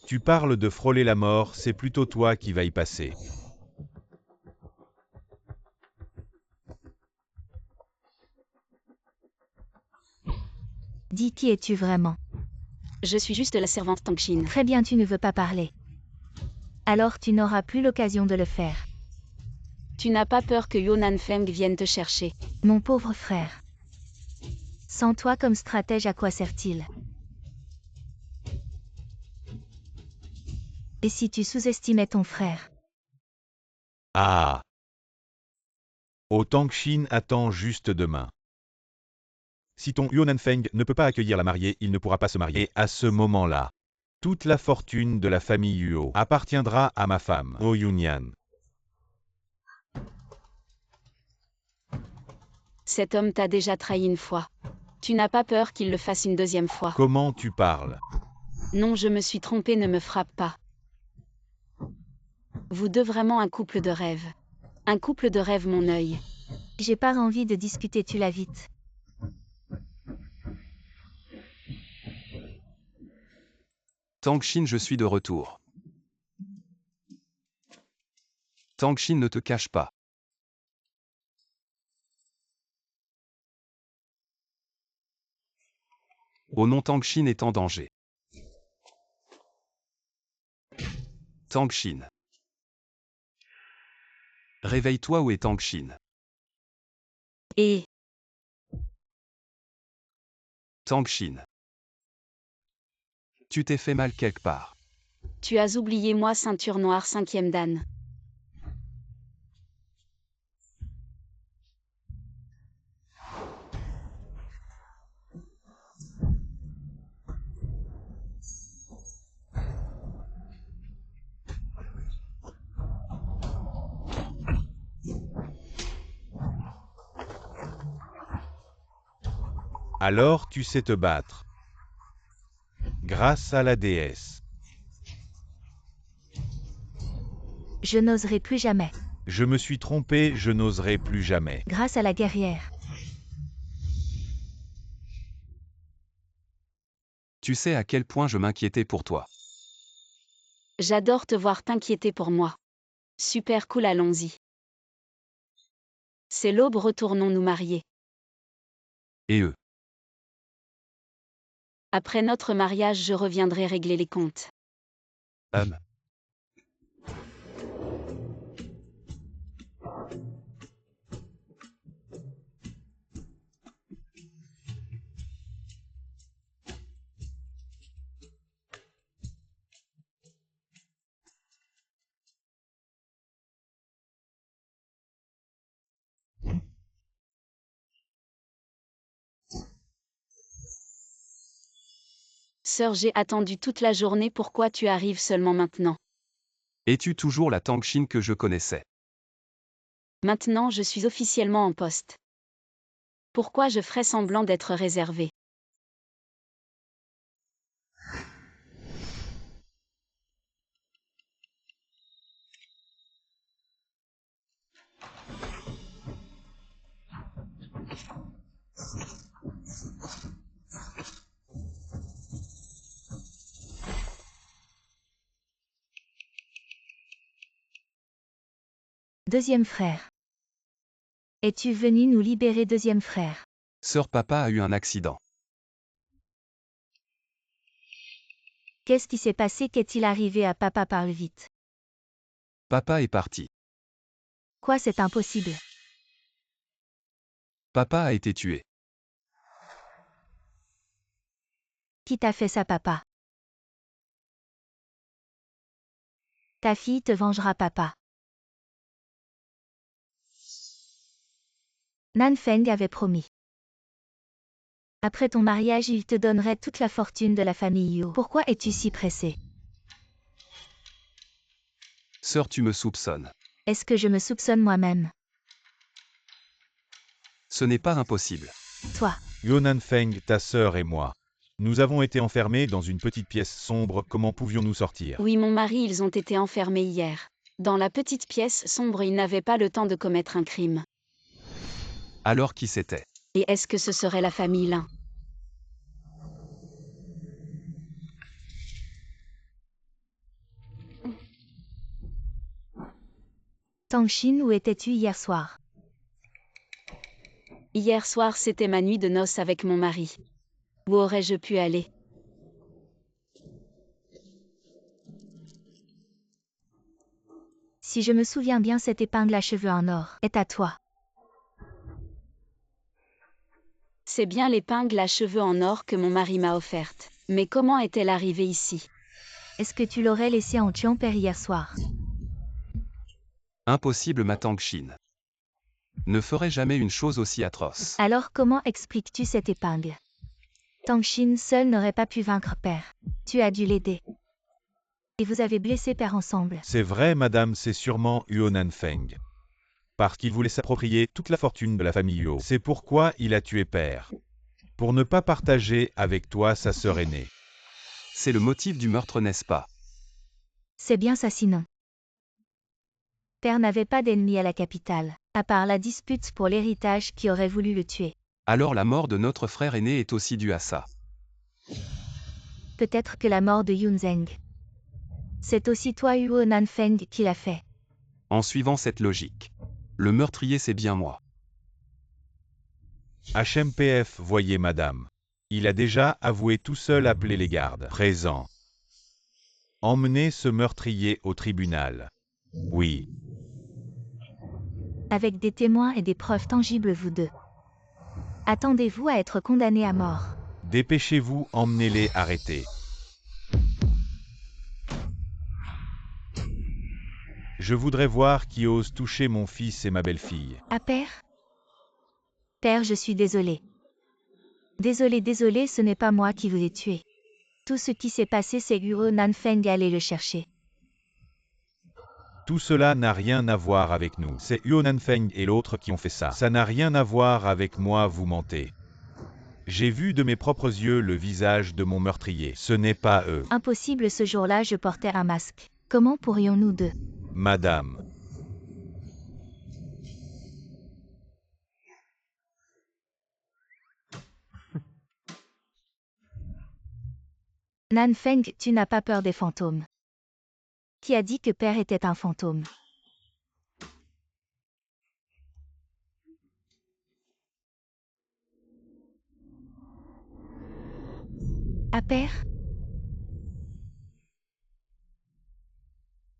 Tu parles de frôler la mort, c'est plutôt toi qui vas y passer. Dis, qui es-tu vraiment? Je suis juste la servante Tongshin. Très bien, tu ne veux pas parler. Alors tu n'auras plus l'occasion de le faire. Tu n'as pas peur que Yuo Nanfeng vienne te chercher? Mon pauvre frère. Sans toi comme stratège, à quoi sert-il? Et si tu sous-estimais ton frère? Ah! Au Tongshin attend juste demain. Si ton Yuo Nanfeng ne peut pas accueillir la mariée, il ne pourra pas se marier. Et à ce moment-là, toute la fortune de la famille Yuo appartiendra à ma femme, Oh Yunyan. Cet homme t'a déjà trahi une fois. Tu n'as pas peur qu'il le fasse une deuxième fois? Comment tu parles? Non, je me suis trompée, ne me frappe pas. Vous deux vraiment un couple de rêve. Un couple de rêve, mon œil. J'ai pas envie de discuter, tu l'as vite. Tongshin, je suis de retour. Tongshin, ne te cache pas. Oh non, Tongshin est en danger. Tongshin. Réveille-toi, où est Tongshin? Et Tongshin. Tu t'es fait mal quelque part. tu as oublié moi, ceinture noire 5e dan. Alors tu sais te battre. Grâce à la déesse. Je n'oserai plus jamais. Je me suis trompé, je n'oserai plus jamais. Grâce à la guerrière. Tu sais à quel point je m'inquiétais pour toi. J'adore te voir t'inquiéter pour moi. Super cool, allons-y. C'est l'aube, retournons nous marier. Et eux. Après notre mariage, je reviendrai régler les comptes. Sœur, j'ai attendu toute la journée, pourquoi tu arrives seulement maintenant? Es-tu toujours la Tang Xin que je connaissais? Maintenant je suis officiellement en poste. Pourquoi je ferais semblant d'être réservé? Deuxième frère. Es-tu venu nous libérer, deuxième frère? Sœur Papa a eu un accident. Qu'est-ce qui s'est passé? Qu'est-il arrivé à papa? Parle vite. Papa est parti. Quoi, c'est impossible. Papa a été tué. Qui t'a fait ça, papa? Ta fille te vengera, papa. Nanfeng avait promis. Après ton mariage, il te donnerait toute la fortune de la famille Yu. Pourquoi es-tu si pressé? Sœur, tu me soupçonnes. Est-ce que je me soupçonne moi-même? Ce n'est pas impossible. Toi. Yuo Nanfeng, ta sœur et moi. Nous avons été enfermés dans une petite pièce sombre, comment pouvions-nous sortir? Oui, mon mari, ils ont été enfermés hier. Dans la petite pièce sombre, ils n'avaient pas le temps de commettre un crime. Alors qui c'était? Et est-ce que ce serait la famille Lin? Tang Xin, où étais-tu hier soir? Hier soir, c'était ma nuit de noces avec mon mari. Où aurais-je pu aller? Si je me souviens bien, cette épingle à cheveux en or est à toi. C'est bien l'épingle à cheveux en or que mon mari m'a offerte. Mais comment est-elle arrivée ici? Est-ce que tu l'aurais laissée en tuant père hier soir? Impossible, ma Tang Xin. Ne ferait jamais une chose aussi atroce. Alors comment expliques-tu cette épingle? Tang Xin seul n'aurait pas pu vaincre père. Tu as dû l'aider. Et vous avez blessé père ensemble. C'est vrai, madame, c'est sûrement Yuo Nanfeng. Parce qu'il voulait s'approprier toute la fortune de la famille Yuo. C'est pourquoi il a tué père. Pour ne pas partager avec toi sa sœur aînée. C'est le motif du meurtre, n'est-ce pas? C'est bien ça, sinon. Père n'avait pas d'ennemi à la capitale, à part la dispute pour l'héritage qui aurait voulu le tuer. Alors la mort de notre frère aîné est aussi due à ça. Peut-être que la mort de Yunzeng. C'est aussi toi, Yuo Nanfeng, qui l'a fait. En suivant cette logique. Le meurtrier, c'est bien moi. HMPF, voyez madame. Il a déjà avoué tout seul appeler les gardes. Présent. Emmenez ce meurtrier au tribunal. Oui. Avec des témoins et des preuves tangibles, vous deux. Attendez-vous à être condamnés à mort. Dépêchez-vous, emmenez-les arrêtés. Je voudrais voir qui ose toucher mon fils et ma belle-fille. Ah, père? Père, je suis désolé. Désolé, ce n'est pas moi qui vous ai tué. Tout ce qui s'est passé, c'est Yuo Nanfeng allait le chercher. Tout cela n'a rien à voir avec nous. C'est Yuo Nanfeng et l'autre qui ont fait ça. Ça n'a rien à voir avec moi, vous mentez. J'ai vu de mes propres yeux le visage de mon meurtrier. Ce n'est pas eux. Impossible, ce jour-là je portais un masque. Comment pourrions-nous deux? Madame. Nan Feng, tu n'as pas peur des fantômes. Qui a dit que père était un fantôme? Ah père?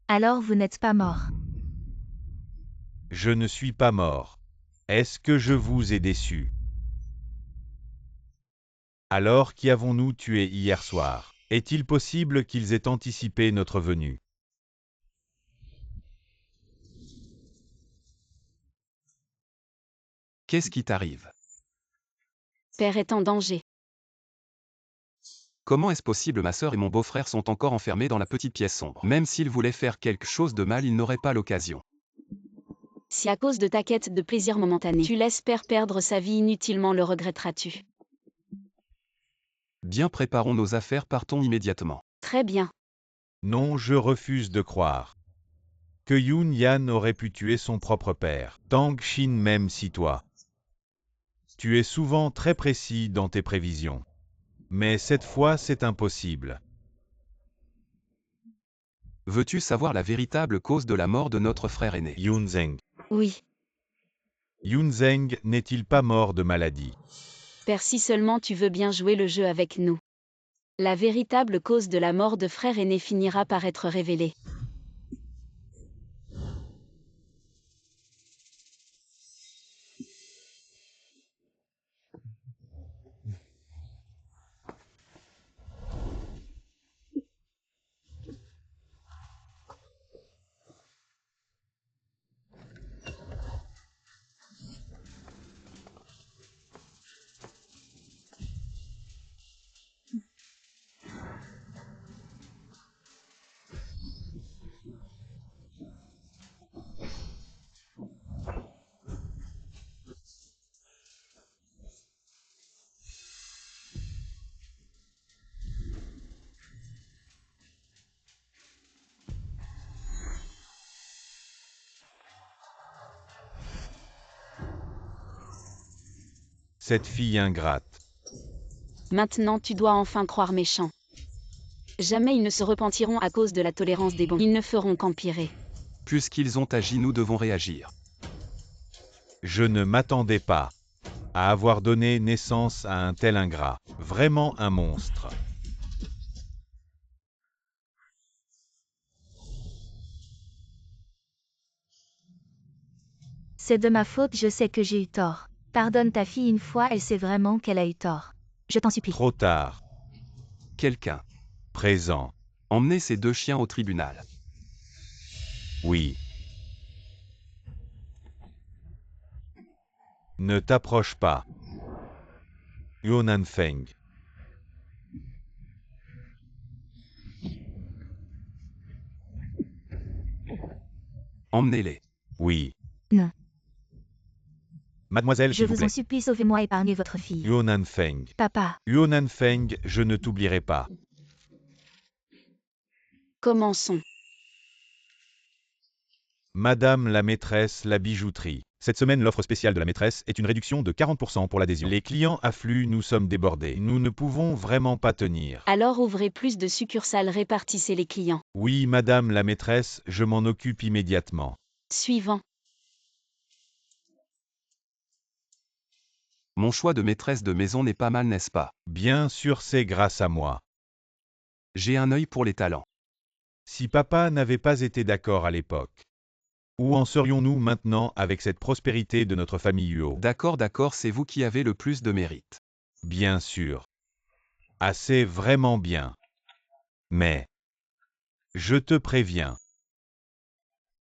Alors vous n'êtes pas mort. Je ne suis pas mort. Est-ce que je vous ai déçu? Alors qui avons-nous tué hier soir? Est-il possible qu'ils aient anticipé notre venue? Qu'est-ce qui t'arrive? Père est en danger. Comment est-ce possible? Ma sœur et mon beau-frère sont encore enfermés dans la petite pièce sombre. Même s'ils voulaient faire quelque chose de mal, ils n'auraient pas l'occasion. Si à cause de ta quête de plaisir momentané, tu laisses père perdre sa vie inutilement, le regretteras-tu? Bien, préparons nos affaires, partons immédiatement. Très bien. Non, je refuse de croire que Yun Yan aurait pu tuer son propre père. Tang Xin, même si toi, tu es souvent très précis dans tes prévisions. Mais cette fois, c'est impossible. Veux-tu savoir la véritable cause de la mort de notre frère aîné? Yun Zheng. Oui. Yun Zheng n'est-il pas mort de maladie? Père, si seulement tu veux bien jouer le jeu avec nous. La véritable cause de la mort de frère aîné finira par être révélée. Cette fille ingrate. Maintenant tu dois enfin croire méchant. Jamais ils ne se repentiront à cause de la tolérance des bons. Ils ne feront qu'empirer. Puisqu'ils ont agi, nous devons réagir. Je ne m'attendais pas à avoir donné naissance à un tel ingrat. Vraiment un monstre. C'est de ma faute, je sais que j'ai eu tort. Pardonne ta fille une fois, elle sait vraiment qu'elle a eu tort. Je t'en supplie. Trop tard. Quelqu'un. Présent. Emmenez ces deux chiens au tribunal. Oui. Ne t'approche pas. Yuan Feng. Emmenez-les. Oui. Non. Mademoiselle, Je s'il vous vous en plaît. supplie, sauvez-moi, épargnez votre fille. Yuan Feng. Papa. Yuan Feng, je ne t'oublierai pas. Commençons. Madame la maîtresse, la bijouterie. Cette semaine, l'offre spéciale de la maîtresse est une réduction de 40% pour l'adhésion. Les clients affluent, nous sommes débordés. Nous ne pouvons vraiment pas tenir. Alors ouvrez plus de succursales, répartissez les clients. Oui, madame la maîtresse, je m'en occupe immédiatement. Suivant. Mon choix de maîtresse de maison n'est pas mal, n'est-ce pas? Bien sûr, c'est grâce à moi. J'ai un œil pour les talents. Si papa n'avait pas été d'accord à l'époque, où en serions-nous maintenant avec cette prospérité de notre famille Huo? D'accord, d'accord, c'est vous qui avez le plus de mérite. Bien sûr. Assez vraiment bien. Mais, je te préviens.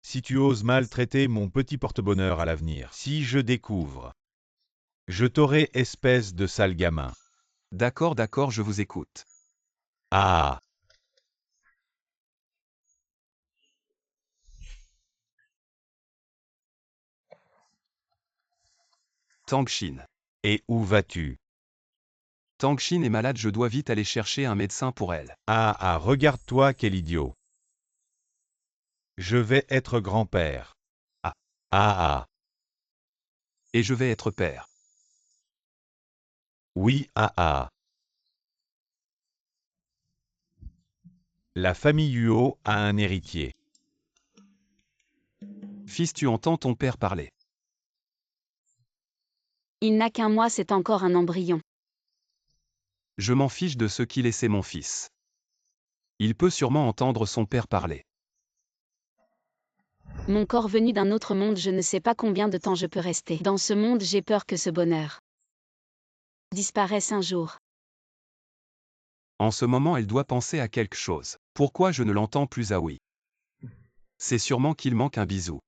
Si tu oses maltraiter mon petit porte-bonheur à l'avenir, si je découvre, je t'aurai espèce de sale gamin. D'accord, d'accord, je vous écoute. Ah! Tang Xin. Et où vas-tu? Tangshin est malade, je dois vite aller chercher un médecin pour elle. Ah, regarde-toi, quel idiot. Je vais être grand-père. Ah. Et je vais être père. Oui, La famille Huo a un héritier. Fils, tu entends ton père parler. Il n'a qu'un mois, c'est encore un embryon. Je m'en fiche de ce qu'il est, c'est mon fils. Il peut sûrement entendre son père parler. Mon corps venu d'un autre monde, je ne sais pas combien de temps je peux rester. Dans ce monde, j'ai peur que ce bonheur disparaisse un jour. En ce moment, elle doit penser à quelque chose. Pourquoi je ne l'entends plus? Ah oui. C'est sûrement qu'il manque un bisou.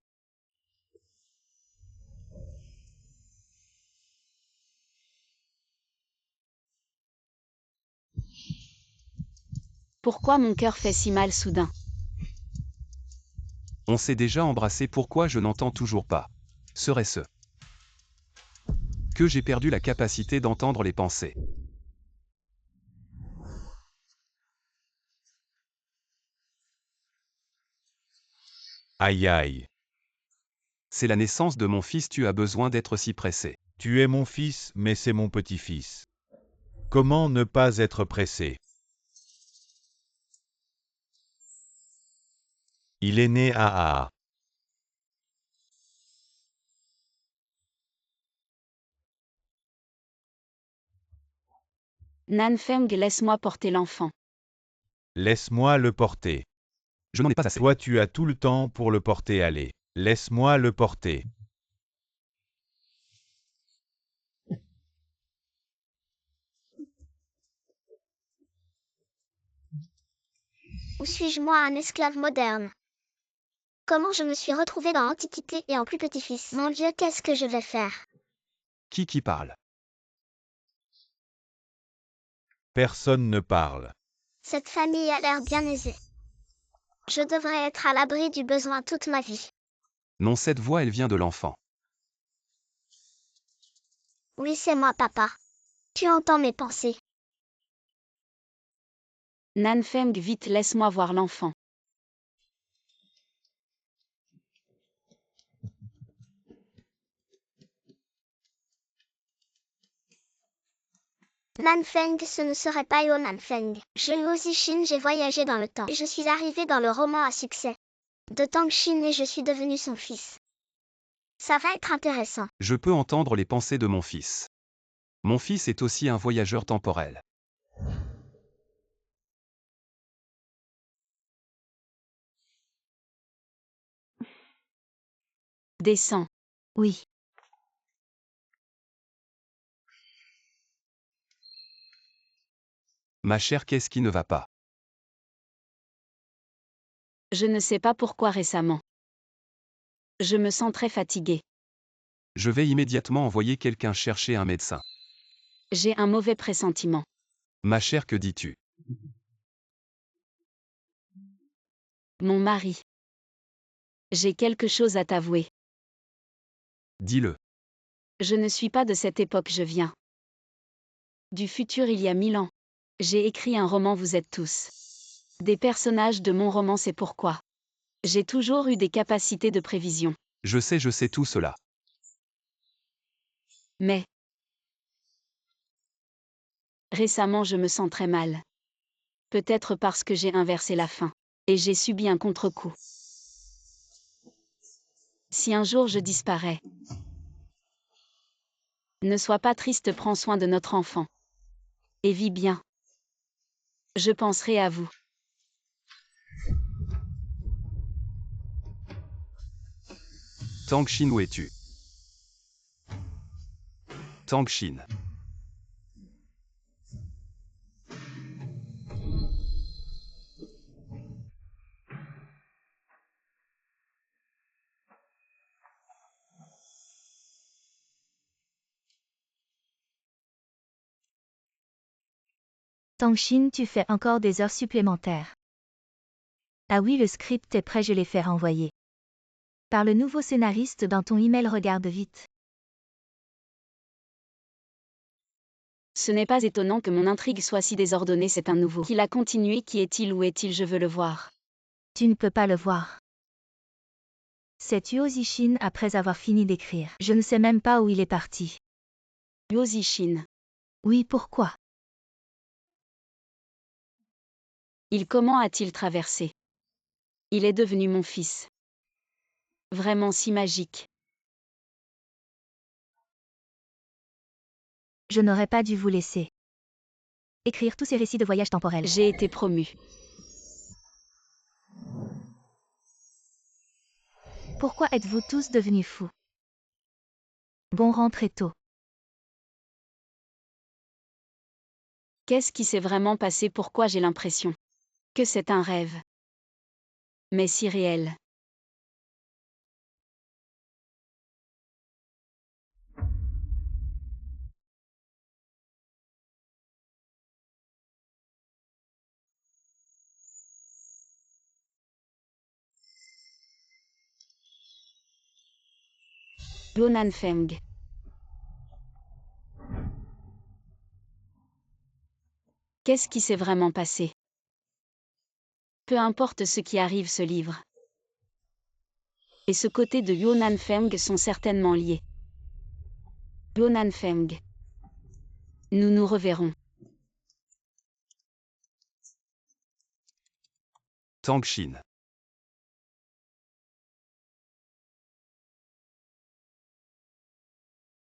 Pourquoi mon cœur fait si mal soudain? On s'est déjà embrassé, pourquoi je n'entends toujours pas? Serait-ce que j'ai perdu la capacité d'entendre les pensées? Aïe. C'est la naissance de mon fils, tu as besoin d'être si pressé. Tu es mon fils, mais c'est mon petit-fils. Comment ne pas être pressé? Il est né à Nanfeng, laisse-moi porter l'enfant. Laisse-moi le porter. Je n'en ai pas assez. Toi, tu as tout le temps pour le porter, allez. Laisse-moi le porter. Où suis-je moi, un esclave moderne? Comment je me suis retrouvé dans l'Antiquité et en plus petit-fils? Mon Dieu, qu'est-ce que je vais faire? Qui parle? Personne ne parle. Cette famille a l'air bien aisée. Je devrais être à l'abri du besoin toute ma vie. Non, cette voix, elle vient de l'enfant. Oui, c'est moi, papa. Tu entends mes pensées. Nanfeng, vite, laisse-moi voir l'enfant. Nanfeng, ce ne serait pas Yo Nanfeng. Je Luo Zixin, j'ai voyagé dans le temps et je suis arrivé dans le roman à succès de Tangshin et je suis devenu son fils. Ça va être intéressant. Je peux entendre les pensées de mon fils. Mon fils est aussi un voyageur temporel. Descends. Oui. Ma chère, qu'est-ce qui ne va pas? Je ne sais pas pourquoi récemment. Je me sens très fatiguée. Je vais immédiatement envoyer quelqu'un chercher un médecin. J'ai un mauvais pressentiment. Ma chère, que dis-tu? Mon mari. J'ai quelque chose à t'avouer. Dis-le. Je ne suis pas de cette époque, je viens du futur il y a 1000 ans. J'ai écrit un roman, vous êtes tous des personnages de mon roman, c'est pourquoi j'ai toujours eu des capacités de prévision. Je sais tout cela. Mais récemment, je me sens très mal. Peut-être parce que j'ai inversé la fin. Et j'ai subi un contre-coup. Si un jour je disparais, ne sois pas triste, prends soin de notre enfant. Et vis bien. Je penserai à vous. Tangshin, où es-tu? Tangshin. Tangshin, tu fais encore des heures supplémentaires. Ah oui, le script est prêt, je l'ai fait renvoyer. Par le nouveau scénariste dans ton email, regarde vite. Ce n'est pas étonnant que mon intrigue soit si désordonnée, c'est un nouveau. Qui l'a continué? Qui est-il? Où est-il? Je veux le voir. Tu ne peux pas le voir. C'est Yuo Zishin après avoir fini d'écrire. Je ne sais même pas où il est parti. Yuo Zishin. Oui, pourquoi? Comment a-t-il traversé? Il est devenu mon fils. Vraiment si magique. Je n'aurais pas dû vous laisser écrire tous ces récits de voyage temporel. J'ai été promue. Pourquoi êtes-vous tous devenus fous? Bon, rentrez tôt. Qu'est-ce qui s'est vraiment passé? Pourquoi j'ai l'impression que c'est un rêve? Mais si réel. Yuan Feng. Qu'est-ce qui s'est vraiment passé? Peu importe ce qui arrive, ce livre et ce côté de Yuan Feng sont certainement liés. Yuan Feng. Nous nous reverrons. Tang Xin.